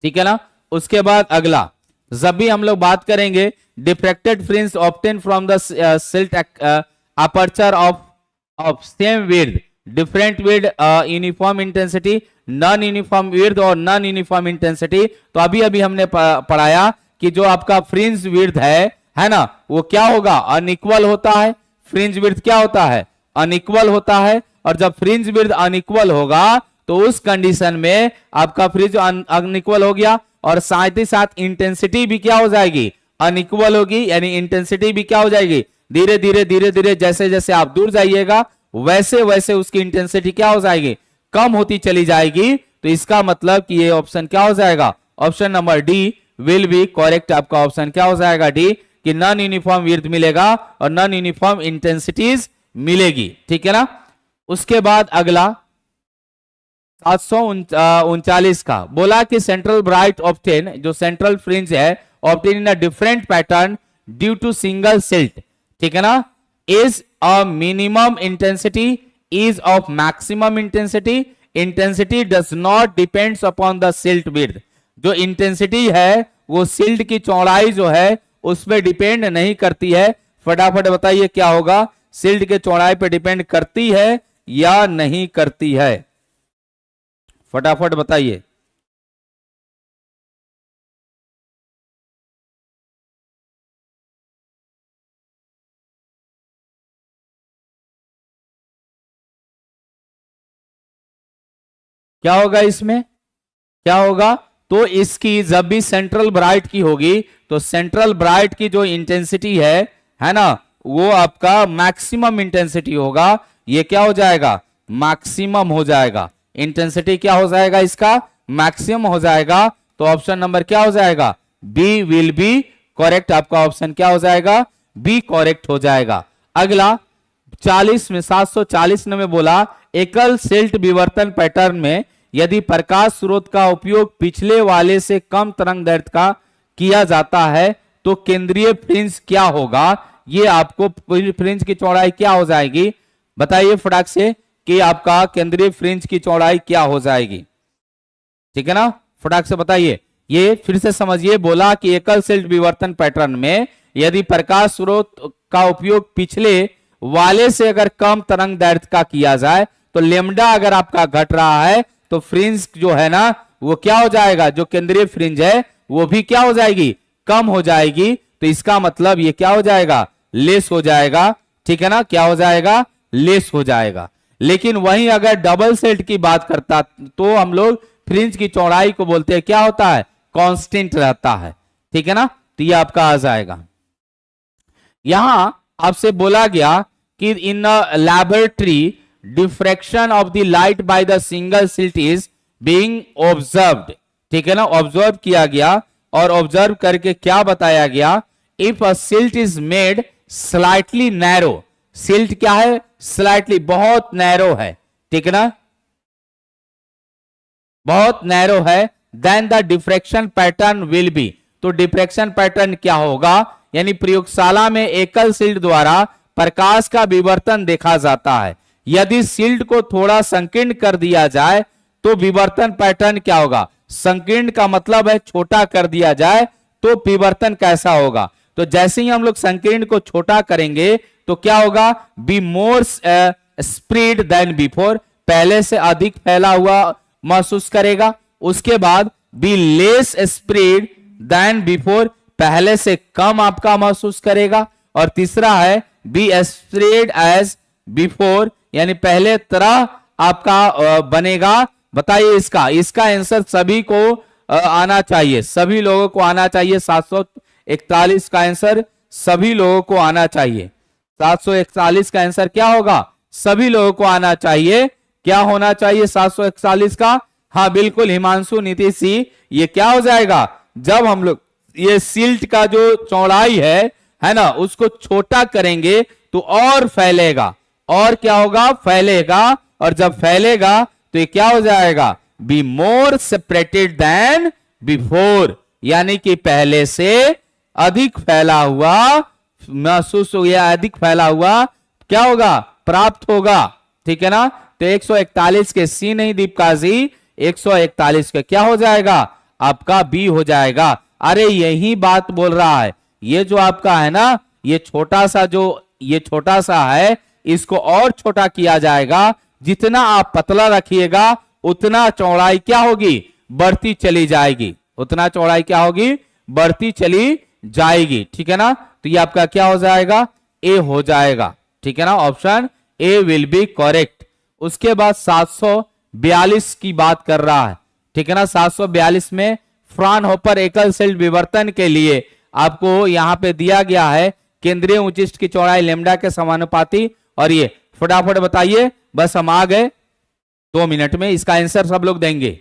ठीक है ना, उसके बाद अगला, जब भी हम लोग बात करेंगे diffracted fringe obtain from the slit aperture of same width, different width, uniform intensity, non uniform width और नॉन यूनिफॉर्म इंटेंसिटी। तो अभी अभी हमने पढ़ाया कि जो आपका फ्रिंज विड्थ है ना, वो क्या होगा, अनइक्वल होता है। फ्रिंज विड्थ क्या होता है, अनइक्वल होता है, और जब फ्रिंज विड्थ अनइक्वल होगा तो उस कंडीशन में आपका फ्रिंज अनइक्वल हो गया, और साथ ही साथ इंटेंसिटी भी क्या हो जाएगी, अनइक्वल होगी, यानी इंटेंसिटी भी क्या हो जाएगी, धीरे धीरे धीरे धीरे जैसे जैसे आप दूर जाइएगा वैसे वैसे उसकी इंटेंसिटी क्या हो जाएगी, कम होती चली जाएगी। तो इसका मतलब कि ये ऑप्शन क्या हो जाएगा, option number D will be correct. आपका ऑप्शन क्या हो जाएगा, डी, कि नॉन यूनिफॉर्म विड्थ मिलेगा और नॉन यूनिफॉर्म इंटेंसिटीज मिलेगी। ठीक है ना, उसके बाद अगला 739 का बोला कि सेंट्रल ब्राइट ऑब्टेन, जो सेंट्रल फ्रिंज है, obtain in a different pattern due to single slit. ठीक है ना, is a minimum intensity, is of maximum intensity, intensity does not depends upon the slit width. जो इंटेंसिटी है वो silt की चौड़ाई जो है उस पर डिपेंड नहीं करती है। फटाफट बताइए क्या होगा, सिल्ट के चौड़ाई पर डिपेंड करती है या नहीं करती है, फटाफट बताइए। क्या होगा इसमें, क्या होगा, तो इसकी जब भी सेंट्रल ब्राइट की होगी तो सेंट्रल ब्राइट की जो इंटेंसिटी है ना, वो आपका मैक्सिमम इंटेंसिटी होगा। ये क्या हो जाएगा, मैक्सिमम हो जाएगा, इंटेंसिटी क्या हो जाएगा, इसका मैक्सिमम हो जाएगा। तो ऑप्शन नंबर क्या हो जाएगा, बी विल बी करेक्ट। आपका ऑप्शन क्या हो जाएगा, बी करेक्ट हो जाएगा। अगला 40 में 740 में बोला एकल सिल्ट विवर्तन पैटर्न में यदि प्रकाश स्रोत का उपयोग पिछले वाले से कम तरंग दैर्ध्य का किया जाता है तो केंद्रीय फ्रिंज क्या होगा। ये आपको फ्रिंज की चौड़ाई क्या हो जाएगी, बताइए फटाक से कि आपका केंद्रीय फ्रिंज की चौड़ाई क्या हो जाएगी। ठीक है ना, फटाक से बताइए। ये फिर से समझिए, बोला कि एकल सिल्ट विवर्तन पैटर्न में यदि प्रकाश स्रोत का उपयोग पिछले वाले से अगर कम तरंग दैर्ध्य का किया जाए तो लेमडा अगर आपका घट रहा है तो फ्रिंज जो है ना वो क्या हो जाएगा, जो केंद्रीय फ्रिंज है वो भी क्या हो जाएगी, कम हो जाएगी। तो इसका मतलब ये क्या हो जाएगा, लेस हो जाएगा। ठीक है ना, क्या हो जाएगा, लेस हो जाएगा। लेकिन वहीं अगर डबल सिल्ट की बात करता तो हम लोग फ्रिंज की चौड़ाई को बोलते हैं क्या होता है, कांस्टेंट रहता है। ठीक है ना, तो ये आपका आ जाएगा। यहां आपसे बोला गया कि in laboratory diffraction of the light by the single slit is being observed. ठीक है ना, ऑब्जर्व किया गया और ऑब्जर्व करके क्या बताया गया, if a silt is made slightly narrow, silt क्या है, स्लाइटली बहुत नैरो है। ठीक है ना, बहुत नैरो है, then the diffraction pattern will be, तो डिफ्रैक्शन पैटर्न क्या होगा, यानी प्रयोगशाला में एकल सिल्ट द्वारा प्रकाश का विवर्तन देखा जाता है। यदि सिल्ट को थोड़ा संकीर्ण कर दिया जाए तो विवर्तन पैटर्न क्या होगा? संकीर्ण का मतलब है छोटा कर दिया जाए, तो विवर्तन कैसा होगा? तो जैसे ही हम लोग संकीर्ण को छोटा करेंगे तो क्या होगा? Be more spread than before, पहले से अधिक फैला हुआ महसूस करेगा। उसके बाद be less spread than before, पहले से कम आपका महसूस करेगा। और तीसरा है बी स्प्रेड एज बिफोर, यानी पहले तरह आपका बनेगा। बताइए इसका आंसर सभी को आना चाहिए, सभी लोगों को आना चाहिए। 741 का आंसर सभी लोगों को आना चाहिए। 741 का आंसर क्या होगा? सभी लोगों को आना चाहिए। क्या होना चाहिए 741 का? हाँ बिल्कुल हिमांशु, नीतीश जी, ये क्या हो जाएगा? जब हम लोग ये सिल्ट का जो चौड़ाई है ना, उसको छोटा करेंगे तो और फैलेगा। और क्या होगा? फैलेगा। और जब फैलेगा तो ये क्या हो जाएगा? Be more separated than before, यानी कि पहले से अधिक फैला हुआ महसूस हो गया, अधिक फैला हुआ क्या होगा? प्राप्त होगा। ठीक है ना? तो 141 के सी नहीं दीपिका जी, 141 के क्या हो जाएगा? आपका बी हो जाएगा। अरे यही बात बोल रहा है, ये जो आपका है ना, ये छोटा सा है, इसको और छोटा किया जाएगा। जितना आप पतला रखिएगा उतना चौड़ाई क्या होगी? बढ़ती चली जाएगी। उतना चौड़ाई क्या होगी? बढ़ती चली जाएगी। ठीक है ना? तो ये आपका क्या हो जाएगा? ए हो जाएगा। ठीक है ना? Option A will be correct. उसके बाद 742 की बात कर रहा है। ठीक है ना? 742 में फ्राउनहोफर एकल सेल विवर्तन के लिए आपको यहां पे दिया गया है केंद्रीय उचिष्ट की चौड़ाई लेमडा के समानुपाती। और ये फटाफट बताइए, बस हम आ गए 2 मिनट में, इसका आंसर सब लोग देंगे।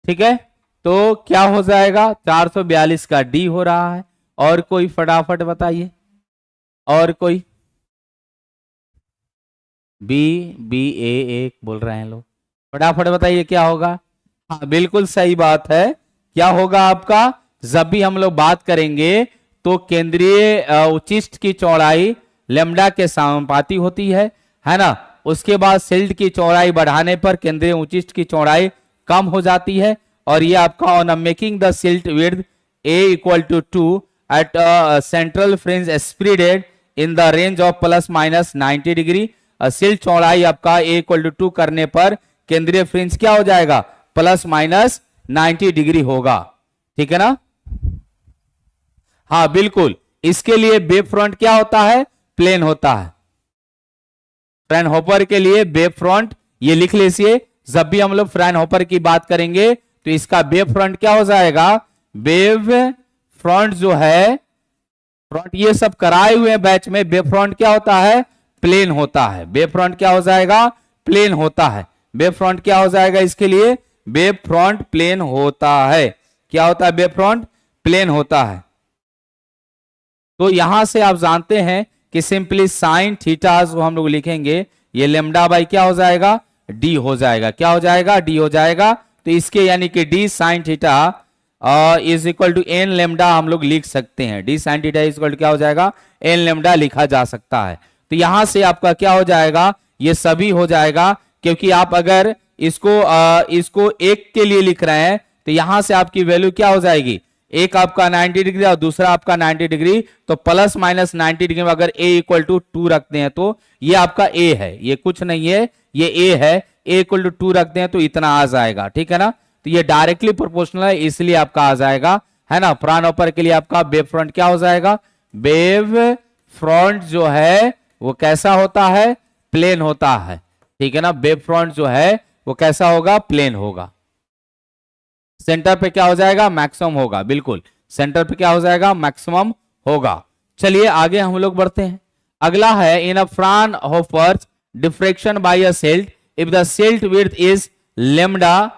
ठीक है, तो क्या हो जाएगा? 442 का डी हो रहा है। और कोई फटाफट बताइए, और कोई? बी, बी ए बोल रहे हैं लोग, फटाफट बताइए क्या होगा? हाँ बिल्कुल सही बात है। क्या होगा आपका? जब भी हम लोग बात करेंगे तो केंद्रीय उचिष्ट की चौड़ाई लेमडा के समानुपाती होती है ना? उसके बाद सिल्ट की चौड़ाई बढ़ाने पर केंद्रीय उचिष्ट की चौड़ाई कम हो जाती है। और ये आपका on making the slit width a equal to 2 at central fringe spreaded in the range of plus minus 90 degree. Silt चौड़ाई आपका a equal to 2 करने पर केंद्रीय फ्रिंज क्या हो जाएगा? प्लस माइनस 90 डिग्री होगा। ठीक है ना? हाँ बिल्कुल, इसके लिए वेव फ्रंट क्या होता है? प्लेन होता है। फ्राउनहोफर के लिए वेव फ्रंट, ये लिख लीजिए, जब भी हम लोग फ्राउनहोफर की बात करेंगे तो इसका वेव फ्रंट क्या हो जाएगा? वेव फ्रंट जो है, फ्रंट ये सब कराए हुए बैच में, वेव फ्रंट क्या होता है? प्लेन होता है। वेव फ्रंट क्या हो जाएगा? प्लेन होता है। वेव फ्रंट क्या हो जाएगा? इसके लिए वेव फ्रंट प्लेन होता है। क्या होता है? वेव फ्रंट प्लेन होता है। तो यहां से आप जानते हैं कि सिंपली साइन थीटा जो हम लोग लिखेंगे, ये लेमडा बाई क्या हो जाएगा? डी हो जाएगा। क्या हो जाएगा? डी हो जाएगा। तो इसके यानी कि d sine theta is equal to n lambda हम लोग लिख सकते हैं। D sine theta is equal to क्या हो जाएगा? एन लेमडा लिखा जा सकता है। तो यहां से आपका क्या हो जाएगा? ये सभी हो जाएगा, क्योंकि आप अगर इसको एक के लिए लिख रहे हैं तो यहां से आपकी वैल्यू क्या हो जाएगी? एक आपका 90 डिग्री और दूसरा आपका 90 डिग्री, तो प्लस माइनस 90 डिग्री में अगर a इक्वल टू 2 रखते हैं तो ये आपका a है, ये कुछ नहीं है, ये a है, a इक्वल टू 2 रखते हैं तो इतना आ जाएगा, ठीक है ना। तो ये डायरेक्टली प्रोपोर्शनल है, इसलिए आपका आ जाएगा, है ना। फ्रंट के लिए आपका वेव फ्रंट क्या हो जाएगा, वेव फ्रंट जो है वो कैसा होता है, प्लेन होता है, ठीक है ना। वेव फ्रंट जो है वो कैसा होगा, प्लेन होगा। सेंटर पे क्या हो जाएगा, मैक्सिमम होगा, बिल्कुल सेंटर पे क्या हो जाएगा, मैक्सिमम होगा। चलिए आगे हम लोग बढ़ते हैं। अगला है in a Fraunhofer diffraction by a slit if the slit width is lambda,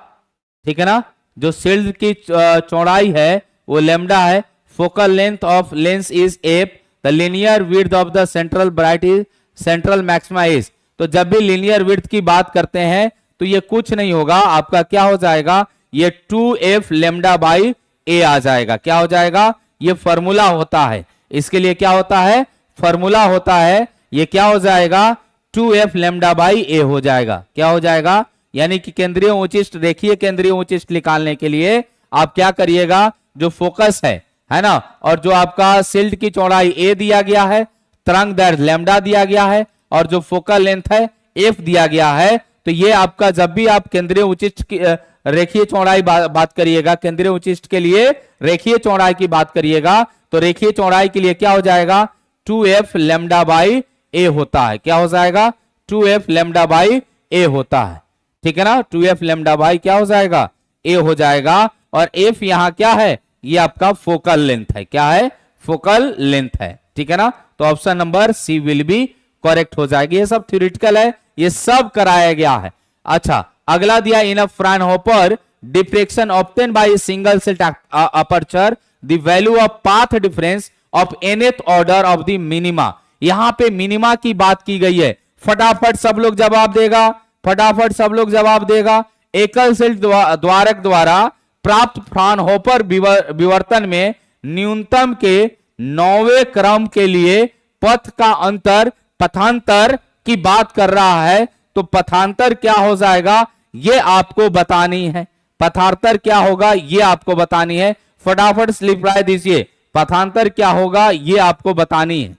ठीक है ना। जो सिल्ट की चौड़ाई है वो लेम्डा है, focal length of lens is F, the linear width of the central bright is central maxima is. तो जब भी लीनियर विड्थ की बात करते हैं तो ये कुछ नहीं होगा, आपका क्या हो जाएगा, ये 2f लेम्डा बाई ए आ जाएगा। क्या हो जाएगा, ये फॉर्मूला होता है, इसके लिए क्या होता है, फॉर्मूला होता है, ये क्या हो जाएगा 2f लेम्डा बाई ए हो जाएगा। क्या हो जाएगा, यानी कि केंद्रीय उचिष्ट, रेखीय केंद्रीय उचिष्ट निकालने के लिए आप क्या करिएगा, जो फोकस है ना, और जो आपका सिल्ट की चौड़ाई a दिया गया है, तरंग दैर्घ्य लेम्डा दिया गया है, और जो फोकल लेंथ है f दिया गया है, तो ये आपका जब भी आप केंद्रीय उचिष्ट की रेखीय चौड़ाई बात करिएगा, केंद्रीय उचिष्ट के लिए रेखीय चौड़ाई की बात करिएगा, तो रेखीय चौड़ाई के लिए क्या हो जाएगा, 2f लेम्डा बाई ए होता है। क्या हो जाएगा, 2f लेम्डा बाई ए होता है, ठीक है ना। 2f लेम्डा बाई क्या हो जाएगा, ए हो जाएगा। और f यहां क्या है, ये आपका फोकल लेंथ है, क्या है, फोकल लेंथ है, ठीक है ना। तो option number C will be correct हो जाएगी। ये सब थ्योरेटिकल है, ये सब कराया गया है। अच्छा अगला दिया, in a Fraunhofer diffraction obtain by single slit aperture the value of path difference of nth order of the minima. यहां पे मिनिमा की बात की गई है। फटाफट सब लोग जवाब देगा, फटाफट सब लोग जवाब देगा। एकल स्लिट द्वारक द्वारा प्राप्त फ्राउनहोफर विवर्तन में न्यूनतम के 9वें क्रम के लिए पथ का अंतर, पथांतर की बात कर रहा है, तो पथांतर क्या हो जाएगा ये आपको बतानी है। पथांतर क्या होगा ये आपको बतानी है, फटाफट स्लिप राय दीजिए। पथांतर क्या होगा ये आपको बतानी है,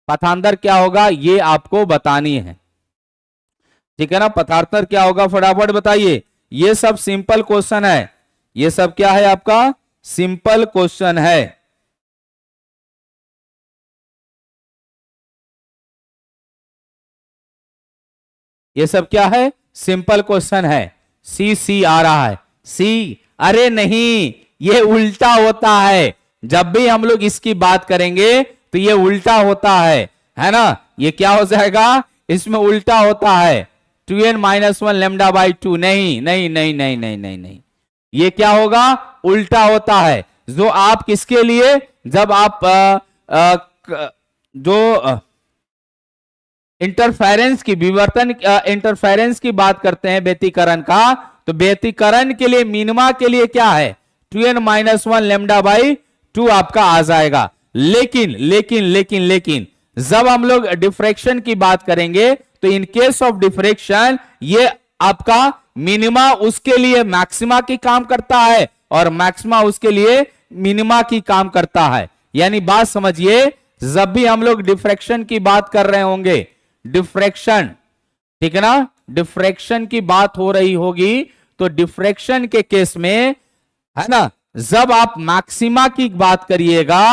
पथांतर क्या होगा ये आपको बतानी है, ठीक है ना। पथांतर क्या होगा फटाफट बताइए। ये सब सिंपल क्वेश्चन है, ये सब क्या है आपका सिंपल क्वेश्चन है। ये सब क्या है, सिंपल क्वेश्चन है। सी आ रहा है, सी, अरे नहीं ये उल्टा होता है। जब भी हम लोग इसकी बात करेंगे तो ये उल्टा होता है ना। ये क्या हो जाएगा, इसमें उल्टा होता है 2n-1 लेम्डा बाई 2। नहीं नहीं नहीं नहीं नहीं नहीं नहीं, ये क्या होगा, उल्टा होता है। जो आप किसके लिए, जब आप जो इंटरफेरेंस की विवर्तन इंटरफेरेंस की बात करते हैं व्यतिकरण का, तो व्यतिकरण के लिए मिनिमा के लिए क्या है 2n-1 लेम्डा बाई 2 आपका आ जाएगा। लेकिन लेकिन लेकिन लेकिन जब हम लोग डिफ्रेक्शन की बात करेंगे तो इन केस ऑफ डिफ्रेक्शन ये आपका मिनिमा उसके लिए मैक्सिमा की काम करता है और मैक्सिमा उसके लिए मिनिमा की काम करता है। यानी बात समझिए, जब भी हम लोग डिफ्रेक्शन की बात कर रहे होंगे, डिफ्रेक्शन, ठीक है ना, डिफ्रेक्शन की बात हो रही होगी, तो डिफ्रेक्शन के केस में है ना, जब आप मैक्सिमा की बात करिएगा,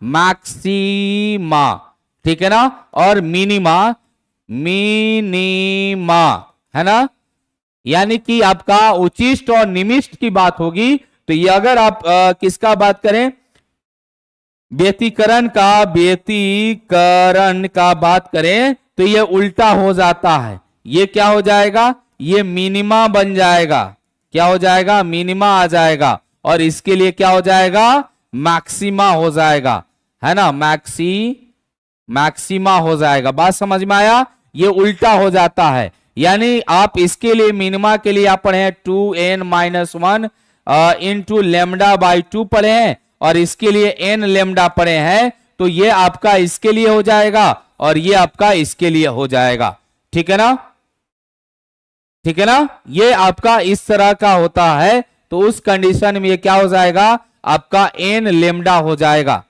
मैक्सिमा, ठीक है ना, और मिनिमा, मिनिमा, है ना, यानी कि आपका उचिष्ट और निमिष्ट की बात होगी। तो ये अगर आप किसका बात करें, व्यतिकरण का बात करें तो ये उल्टा हो जाता है। ये क्या हो जाएगा, ये मिनिमा बन जाएगा। क्या हो जाएगा, मिनिमा आ जाएगा, और इसके लिए क्या हो जाएगा, मैक्सिमा हो जाएगा, है ना, मैक्सिमा हो जाएगा। बात समझ में आया, ये उल्टा हो जाता है। यानी आप इसके लिए मिनिमा के लिए आप पढ़े 2n-1 इंटू लेम्डा बाई 2 पढ़े हैं, और इसके लिए n लेम्डा पढ़े हैं, तो ये आपका इसके लिए हो जाएगा और ये आपका इसके लिए हो जाएगा। ठीक है ना, ठीक है ना, ये आपका इस तरह का होता है। तो उस कंडीशन में ये क्या हो जाएगा, आपका एन लेमडा हो जाएगा।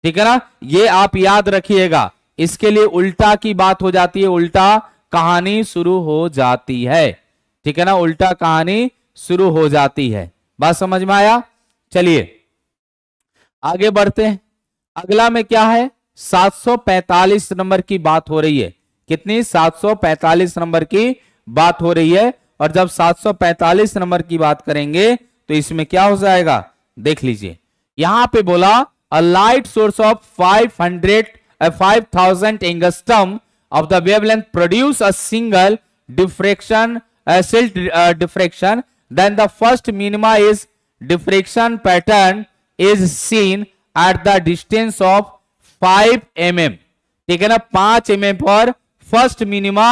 ठीक है ना, ये आप याद रखिएगा। इसके लिए उल्टा की बात हो जाती है, उल्टा कहानी शुरू हो जाती है। ठीक है ना, उल्टा कहानी शुरू हो जाती है। बात समझ में आया? चलिए आगे बढ़ते हैं। अगला में क्या है, 745 नंबर की बात हो रही है। कितनी? 745 नंबर की बात हो रही है। और जब 745 नंबर की बात करेंगे तो इसमें क्या हो जाएगा, देख लीजिए। यहां पे बोला a light source of 5000 angstrom of the wavelength produce a single diffraction silt diffraction, then the first minima is diffraction pattern is seen at the distance of 5 mm। ठीक है ना, 5 mm पर फर्स्ट मिनिमा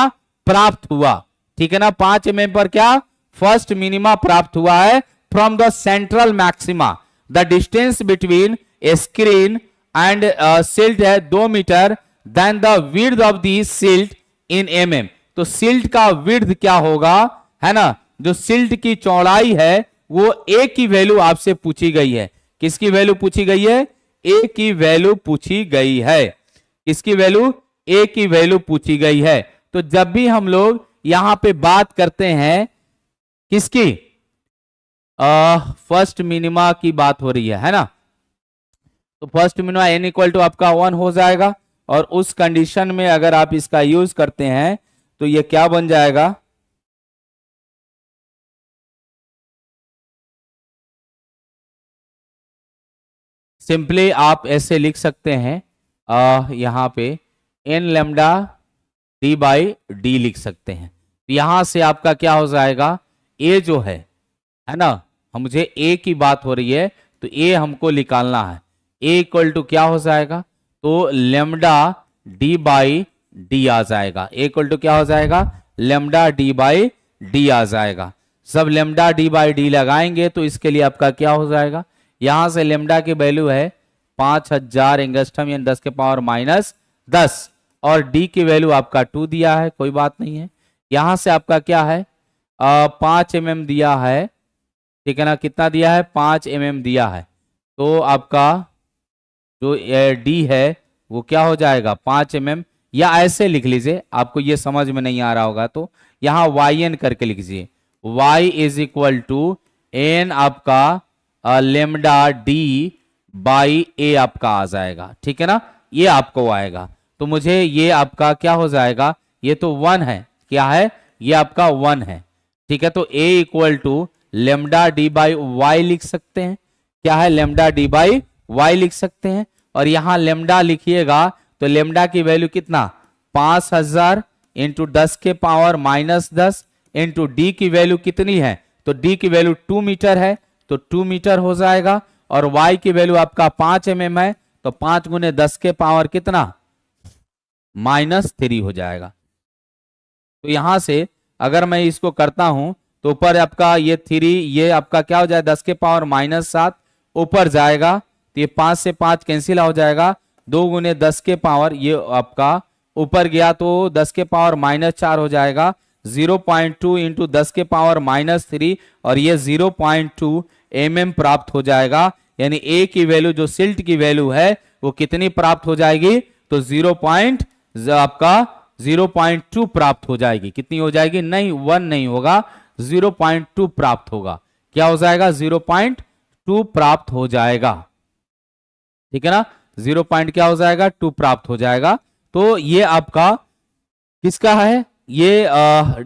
प्राप्त हुआ। ठीक है ना, 5 mm पर क्या फर्स्ट मिनिमा प्राप्त हुआ है from the central maxima. The distance between screen and slit है 2 metre. Then the width of the slit in mm। तो सिल्ट का विड्थ क्या होगा, है ना, जो सिल्ट की चौड़ाई है वो a की वैल्यू आपसे पूछी गई है। किसकी वैल्यू पूछी गई है? a की वैल्यू पूछी गई है। किसकी वैल्यू? a की वैल्यू पूछी गई है। तो जब भी हम लोग यहां पे बात करते हैं किसकी, फर्स्ट मिनिमा की बात हो रही है ना, तो first minima n equal to आपका 1 हो जाएगा। और उस कंडीशन में अगर आप इसका यूज करते हैं तो ये क्या बन जाएगा, सिंपली आप ऐसे लिख सकते हैं, यहां पे n lambda d by D लिख सकते हैं। यहां से आपका क्या हो जाएगा, a जो है ना, मुझे a की बात हो रही है तो a हमको निकालना है। a इक्वल टू क्या हो जाएगा, तो लेमडा डी बाई डी आ जाएगा। a इक्वल टू क्या हो जाएगा, लेमडा डी बाई डी आ जाएगा। सब लेमडा डी बाई डी लगाएंगे तो इसके लिए आपका क्या हो जाएगा, यहां से लेमडा की वैल्यू है 5000 एंगस्ट्रम यानी 10 के पावर -10 और डी की वैल्यू आपका 2 दिया है, कोई बात नहीं है। यहां से आपका क्या है, 5 mm दिया है। ठीक है ना, कितना दिया है, 5 mm दिया है। तो आपका जो डी है वो क्या हो जाएगा 5 mm, या ऐसे लिख लीजिए, आपको ये समझ में नहीं आ रहा होगा तो यहां YN करके लिख लीजिए। Y is equal to n आपका लेमडा डी बाई ए आपका आ जाएगा। ठीक है ना, ये आपको आएगा। तो मुझे ये आपका क्या हो जाएगा, ये तो 1 है, क्या है, ये आपका 1 है। ठीक है, तो A equal to lambda D by Y लिख सकते हैं। क्या है, लेमडा डी बाई वाई लिख सकते हैं। और यहां लेमडा लिखिएगा तो लेमडा की वैल्यू कितना, 5000 इंटू 10 के पावर -10 इंटू डी की वैल्यू कितनी है, तो डी की वैल्यू 2 मीटर है तो 2 मीटर हो जाएगा। और वाई की वैल्यू आपका 5 mm है तो 5 गुने 10 के पावर कितना, -3 हो जाएगा। तो यहां से अगर मैं इसको करता हूं तो ऊपर आपका ये 3, ये आपका क्या हो जाए 10 के पावर -7 ऊपर जाएगा तो ये 5 से 5 कैंसिल हो जाएगा। 2 गुने 10 के पावर ये आपका ऊपर गया तो 10 के पावर -4 हो जाएगा। 0.2 इंटू 10 के पावर -3 और ये 0.2 mm प्राप्त हो जाएगा। यानी A की वैल्यू जो सिल्ट की वैल्यू है वो कितनी प्राप्त हो जाएगी, तो 0.2 प्राप्त हो जाएगी। कितनी हो जाएगी, नहीं 1 नहीं होगा, 0.2 प्राप्त होगा। क्या हो जाएगा, 0.2 प्राप्त हो जाएगा। ठीक है ना, 0 क्या हो जाएगा, 2 प्राप्त हो जाएगा। तो ये आपका किसका है, ये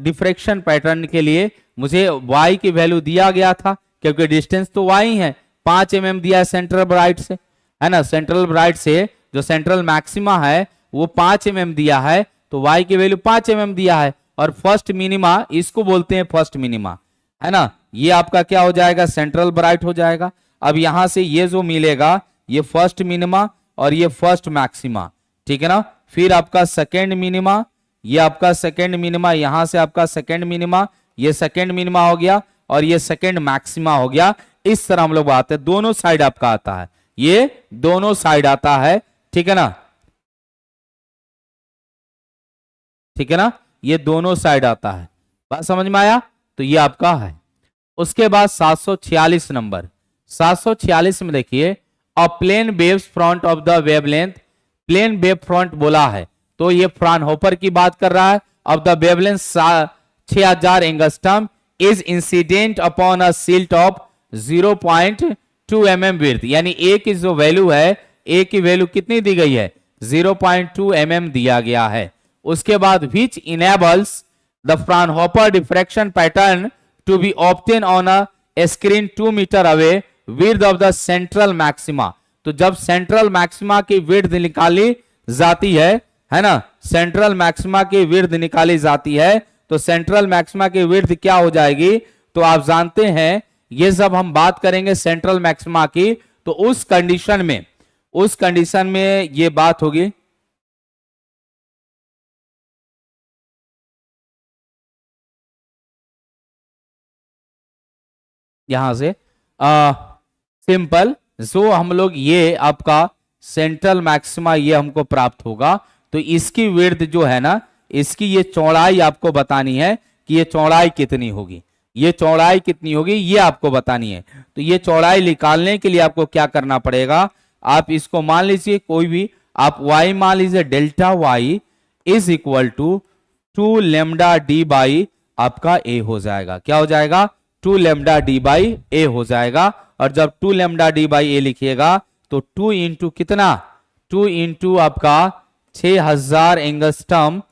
डिफ्रेक्शन पैटर्न के लिए मुझे y की वैल्यू दिया गया था क्योंकि डिस्टेंस तो y है, 5 mm दिया है सेंट्रल ब्राइट से, है ना, सेंट्रल ब्राइट से जो सेंट्रल मैक्सिमा है वो 5 mm दिया है तो y की वैल्यू 5 mm दिया है। और फर्स्ट मिनिमा इसको बोलते हैं फर्स्ट मिनिमा, है ना, ये आपका क्या हो जाएगा, सेंट्रल ब्राइट हो जाएगा। अब यहां से ये जो मिलेगा ये फर्स्ट मिनिमा और ये फर्स्ट मैक्सिमा। ठीक है ना, फिर आपका सेकेंड मिनिमा, ये आपका सेकेंड मिनिमा, यहां से आपका सेकेंड मिनिमा, ये सेकेंड मिनिमा हो गया और ये सेकेंड मैक्सिमा हो गया। इस तरह हम लोग आते हैं, दोनों साइड आपका आता है, ये दोनों साइड आता है। ठीक है ना, ठीक है ना, ये दोनों साइड आता है। बात समझ में आया, तो ये आपका है। उसके बाद 746 नंबर, 746 में देखिए, a plane waves front of the wavelength, plane wave front बोला है तो ये फ्राउनहोफर की बात कर रहा है। Of the wavelength 6000 angstrom is incident upon a silt of 0.2 mm width, यानी ए की जो वैल्यू है, ए की वैल्यू कितनी दी गई है, 0.2 mm दिया गया है। उसके बाद which enables the Fraunhofer diffraction pattern to be obtain on a screen 2 metre away width of the central maxima. तो जब सेंट्रल मैक्सिमा की विड्थ निकाली जाती है ना, सेंट्रल मैक्सिमा की विड्थ निकाली जाती है, तो सेंट्रल मैक्सिमा की विड्थ क्या हो जाएगी, तो आप जानते हैं ये जब हम बात करेंगे सेंट्रल मैक्सिमा की, तो उस कंडीशन में ये बात होगी, यहां से सिंपल जो हम लोग ये आपका सेंट्रल मैक्सिमा ये हमको प्राप्त होगा, तो इसकी विड्थ जो है ना, इसकी ये चौड़ाई आपको बतानी है कि ये चौड़ाई कितनी होगी, ये चौड़ाई कितनी होगी ये आपको बतानी है। तो ये चौड़ाई निकालने के लिए आपको क्या करना पड़ेगा, आप इसको मान लीजिए कोई भी, आप y मान लीजिए, delta y is equal to 2 lambda D by आपका a हो जाएगा। क्या हो जाएगा, 2 लेमडा डी बाई a हो जाएगा। और जब 2 लेमडा डी बाई a लिखिएगा तो 2 इंटू कितना, 2 इंटू आपका 6000 एंगस्ट्रम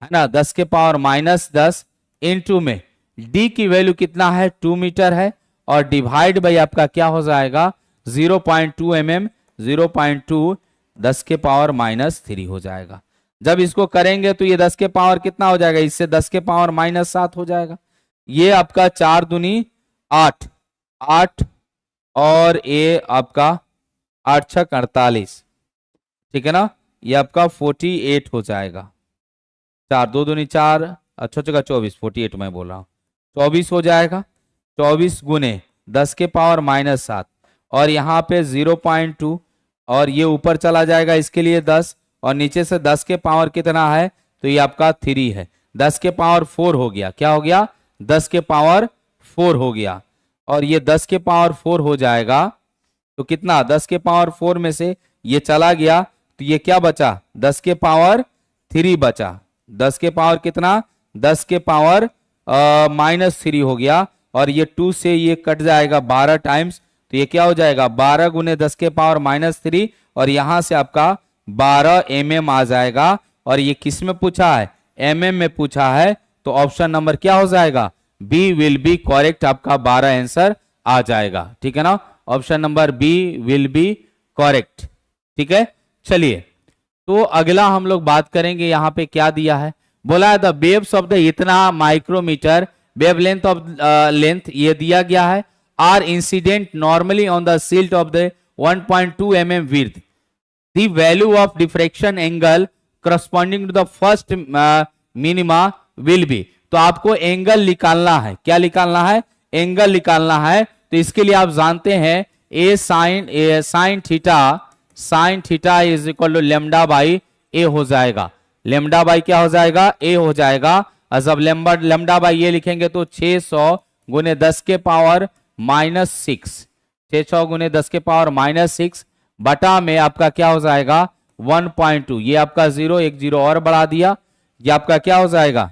है ना, 10 के पावर -10 इंटू में d की वैल्यू कितना है, 2 मीटर है, और डिवाइड बाई आपका क्या हो जाएगा, 0.2 mm, 0.2 10 के पावर -3 हो जाएगा। जब इसको करेंगे तो ये 10 के पावर कितना हो जाएगा, इससे 10 के पावर -7 हो जाएगा। ये आपका 4 दूनी 8, 8 और ये आपका 8 6 48, ठीक है ना, ये आपका 48 हो जाएगा। 4 2 दूनी 4, अच्छा जगह 24, 48 मैं बोल रहा हूँ, 24 हो जाएगा। 24 गुने 10 के पावर -7 और यहाँ पे 0.2 और ये ऊपर चला जाएगा, इसके लिए 10 और नीचे से 10 के पावर कितना है, तो ये आपका 3 है। 10 के पावर 4 हो गया, क्या हो गया, 10 के पावर 4 हो गया। और ये 10 के पावर 4 हो जाएगा तो कितना, 10 के पावर 4 में से ये चला गया तो ये क्या बचा, 10 के पावर 3 बचा। 10 के पावर कितना, 10 के पावर -3 हो गया। और ये 2 से ये कट जाएगा 12 टाइम्स, तो ये क्या हो जाएगा, 12 गुने 10 के पावर -3 और यहां से आपका 12 mm आ जाएगा। और ये किस में पूछा है, mm में पूछा है, तो ऑप्शन नंबर क्या हो जाएगा, बी विल बी करेक्ट, आपका 12 आंसर आ जाएगा। ठीक है ना, option number B will be correct. ठीक है, चलिए तो अगला हम लोग बात करेंगे, यहां पे क्या दिया है, बोला है द वेव्स ऑफ द इतना micrometre wave length of length ये दिया गया है, are incident normally on the slit of the 1.2 mm width, the value of diffraction angle corresponding to the first minima will be. तो आपको angle निकालना है, क्या निकालना है, एंगल निकालना है। तो इसके लिए आप जानते हैं a sine theta is equal to lambda by a हो जाएगा। लेमडा बाई क्या हो जाएगा, ए हो जाएगा। और जब लेमडा बाई ए लिखेंगे तो 600 गुने 10 के पावर -6, 600 गुने 10 के पावर -6 बटा में आपका क्या हो जाएगा 1.2, ये आपका 0 एक 0 और बढ़ा दिया, ये आपका क्या हो जाएगा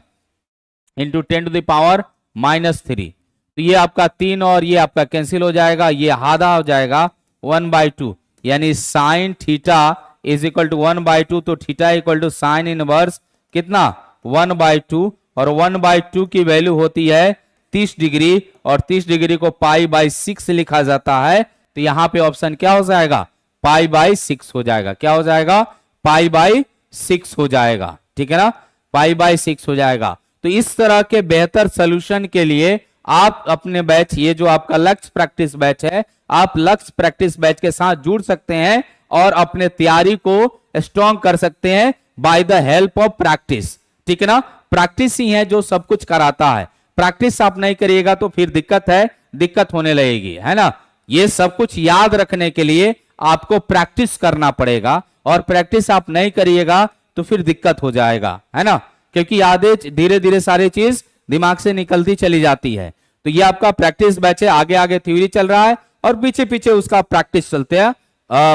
इंटू 10 टू द पावर -3। तो ये आपका 3 और ये आपका कैंसिल हो जाएगा, ये आधा हो जाएगा 1/2, यानी sine theta is equal to 1/2। तो theta equal to sine inverse कितना 1/2 और 1/2 की वैल्यू होती है 30 डिग्री और 30 डिग्री को π/6 लिखा जाता है। तो यहां पे ऑप्शन क्या हो जाएगा π/6 हो जाएगा, क्या हो जाएगा π/6 हो जाएगा। ठीक है ना, π/6 हो जाएगा। तो इस तरह के बेहतर सोल्यूशन के लिए आप अपने बैच, ये जो आपका लक्ष्य प्रैक्टिस बैच है, आप लक्ष्य प्रैक्टिस बैच के साथ जुड़ सकते हैं और अपने तैयारी को स्ट्रॉन्ग कर सकते हैं by the help of practice. ठीक है ना, प्रैक्टिस ही है जो सब कुछ कराता है। प्रैक्टिस आप नहीं करिएगा तो फिर दिक्कत होने लगेगी, है ना। ये सब कुछ याद रखने के लिए आपको प्रैक्टिस करना पड़ेगा और प्रैक्टिस आप नहीं करिएगा तो फिर दिक्कत हो जाएगा, है ना, क्योंकि यादें धीरे धीरे सारी चीज दिमाग से निकलती चली जाती है। तो ये आपका प्रैक्टिस बैच है, आगे आगे थ्योरी चल रहा है और पीछे पीछे उसका प्रैक्टिस चलते हैं,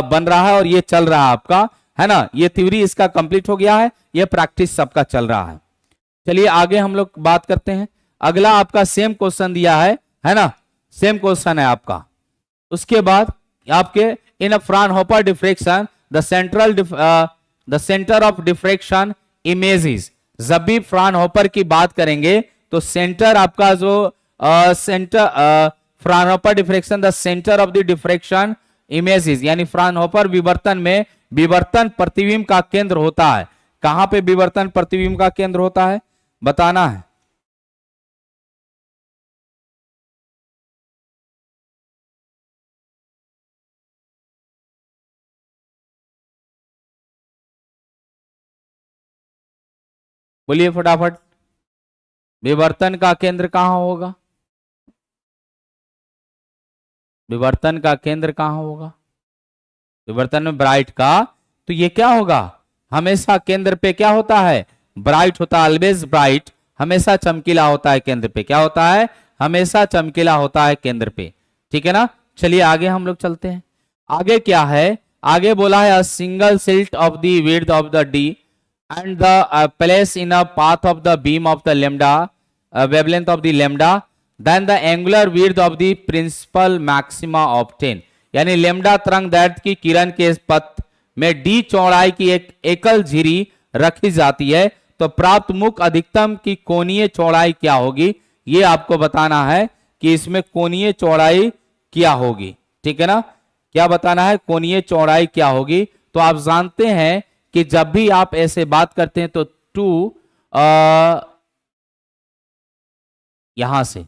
बन रहा है और ये चल रहा है आपका, है ना। ये थ्योरी इसका कंप्लीट हो गया है, ये प्रैक्टिस सबका चल रहा है। चलिए आगे हम लोग बात करते हैं। अगला आपका सेम क्वेश्चन दिया है ना, सेम क्वेश्चन है आपका। उसके बाद आपके in a Fraunhofer diffraction the centre of diffraction images. जब भी फ्राउनहोफर की बात करेंगे तो सेंटर आपका जो centre Fraunhofer diffraction the centre of the diffraction images, यानी फ्राउनहोफर विवर्तन में विवर्तन प्रतिबिंब का केंद्र होता है। कहां पे विवर्तन प्रतिबिंब का केंद्र होता है बताना है। बोलिए फटाफट, विवर्तन का केंद्र कहां होगा? विवर्तन का केंद्र कहां होगा? विवर्तन में ब्राइट का, तो ये क्या होगा? हमेशा केंद्र पे क्या होता है? ब्राइट होता है, ऑलवेज ब्राइट, हमेशा चमकीला होता है केंद्र पे। क्या होता है? हमेशा चमकीला होता है केंद्र पे, ठीक है ना। चलिए आगे हम लोग चलते हैं। आगे क्या है? आगे बोला है a single silt of the width of the D and the place in a path of the beam of the lambda wavelength of the lambda, then the angular width of the principal maxima obtained। यानी lambda तरंग दैर्ध्य की किरण के पथ में D चौड़ाई की एक एकल झिरी रखी जाती है, तो प्राप्त मुख्य अधिकतम की कोणीय चौड़ाई क्या होगी? ये आपको बताना है कि इसमें कोणीय चौड़ाई क्या होगी, ठीक है ना। क्या बताना है? कोणीय चौड़ाई क्या होगी। तो आप जानते हैं कि जब भी आप ऐसे बात करते हैं तो टू यहां से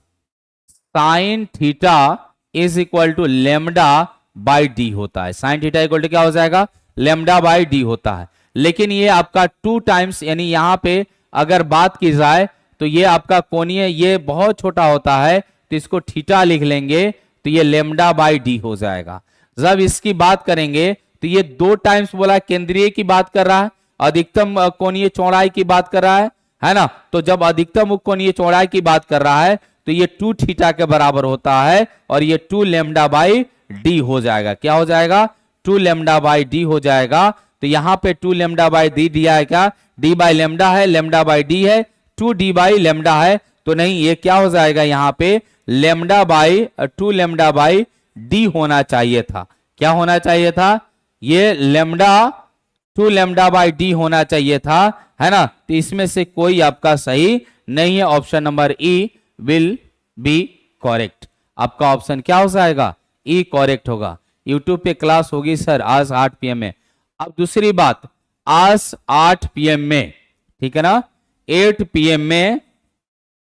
sine theta is equal to lambda by D होता है। साइन थीटा इक्वल टू क्या हो जाएगा? लेमडा बाई डी होता है। लेकिन ये आपका 2 टाइम्स, यानी यहां पे अगर बात की जाए तो ये आपका कोणीय ये बहुत छोटा होता है, तो इसको थीटा लिख लेंगे, तो ये लेमडा बाई डी हो जाएगा। जब इसकी बात करेंगे तो ये 2 टाइम्स बोला, केंद्रीय की बात कर रहा है, अधिकतम कोणीय चौड़ाई की बात कर रहा है ना। तो जब अधिकतम कोणीय चौड़ाई की बात कर रहा है तो ये 2 थीटा के बराबर होता है, और ये 2 लेमडा बाई डी हो जाएगा। क्या हो जाएगा? 2 लेमडा बाई डी हो जाएगा। तो यहां पे 2 लेमडा बाई डी दिया है, क्या डी बाई लेमडा है, लेमडा बाई डी है, 2 डी बाई लेमडा है, तो नहीं, ये क्या हो जाएगा? यहां पे lambda by 2 lambda by D होना चाहिए था। क्या होना चाहिए था? ये लेमडा 2 लेमडा बाई डी होना चाहिए था, है ना। तो इसमें से कोई आपका सही नहीं है। Option number E will be correct. आपका ऑप्शन क्या हो जाएगा? ई करेक्ट होगा। यूट्यूब पे क्लास होगी सर आज 8 PM में। अब दूसरी बात, आज 8 PM में, ठीक है ना, 8 PM में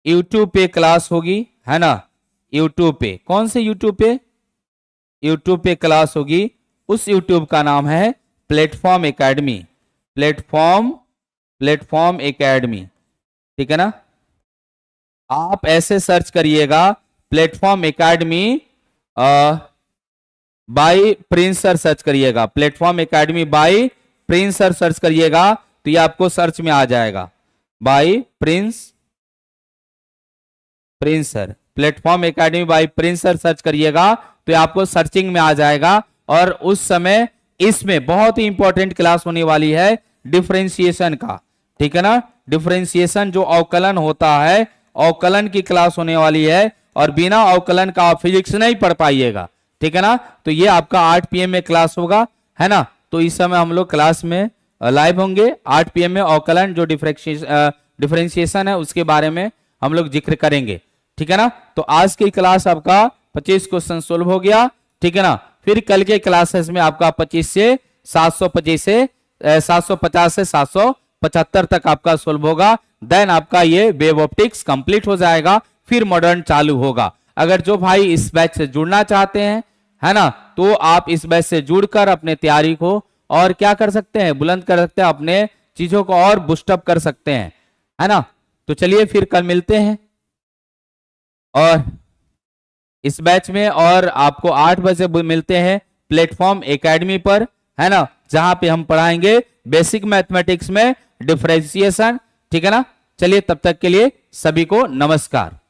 यूट्यूब पे क्लास होगी, है ना। यूट्यूब पे, कौन से यूट्यूब पे? यूट्यूब पे क्लास होगी, उस यूट्यूब का नाम है प्लेटफॉर्म एकेडमी। प्लेटफॉर्म एकेडमी, ठीक है ना। आप ऐसे सर्च करिएगा platform academy bye Prince sir, search करिएगा platform academy bye Prince sir, search करिएगा तो ये आपको सर्च में आ जाएगा, by Prince sir. Platform academy bye Prince sir search करिएगा तो ये आपको सर्चिंग में आ जाएगा। और उस समय इसमें बहुत ही इंपॉर्टेंट क्लास होने वाली है डिफरेंशिएशन का, ठीक है ना। डिफरेंशिएशन जो अवकलन होता है, अवकलन की क्लास होने वाली है, और बिना अवकलन का आप फिजिक्स नहीं पढ़ पाइएगा, ठीक है ना। तो ये आपका 8 PM में क्लास होगा, है ना। तो इस समय हम लोग क्लास में लाइव होंगे 8 PM में। अवकलन जो डिफरेंशिएशन है उसके बारे में हम लोग जिक्र करेंगे, ठीक है ना। तो आज की क्लास आपका 25 क्वेश्चन सोल्व हो गया, ठीक है ना। फिर कल के क्लासेस में आपका 25 से 750 से 775 तक आपका सोल्व होगा। देन आपका ये वेव ऑप्टिक्स कंप्लीट हो जाएगा, फिर मॉडर्न चालू होगा। अगर जो भाई इस बैच से जुड़ना चाहते हैं, है ना, तो आप इस बैच से जुड़कर अपने तैयारी को और क्या कर सकते हैं? बुलंद कर सकते हैं, अपने चीजों को और बूस्टअप कर सकते हैं, है ना। तो चलिए फिर कल मिलते हैं और इस बैच में, और आपको 8 बजे मिलते हैं प्लेटफॉर्म एकेडमी पर, है ना, जहां पे हम पढ़ाएंगे बेसिक मैथमेटिक्स में डिफरेंशिएशन, ठीक है ना। चलिए तब तक के लिए सभी को नमस्कार।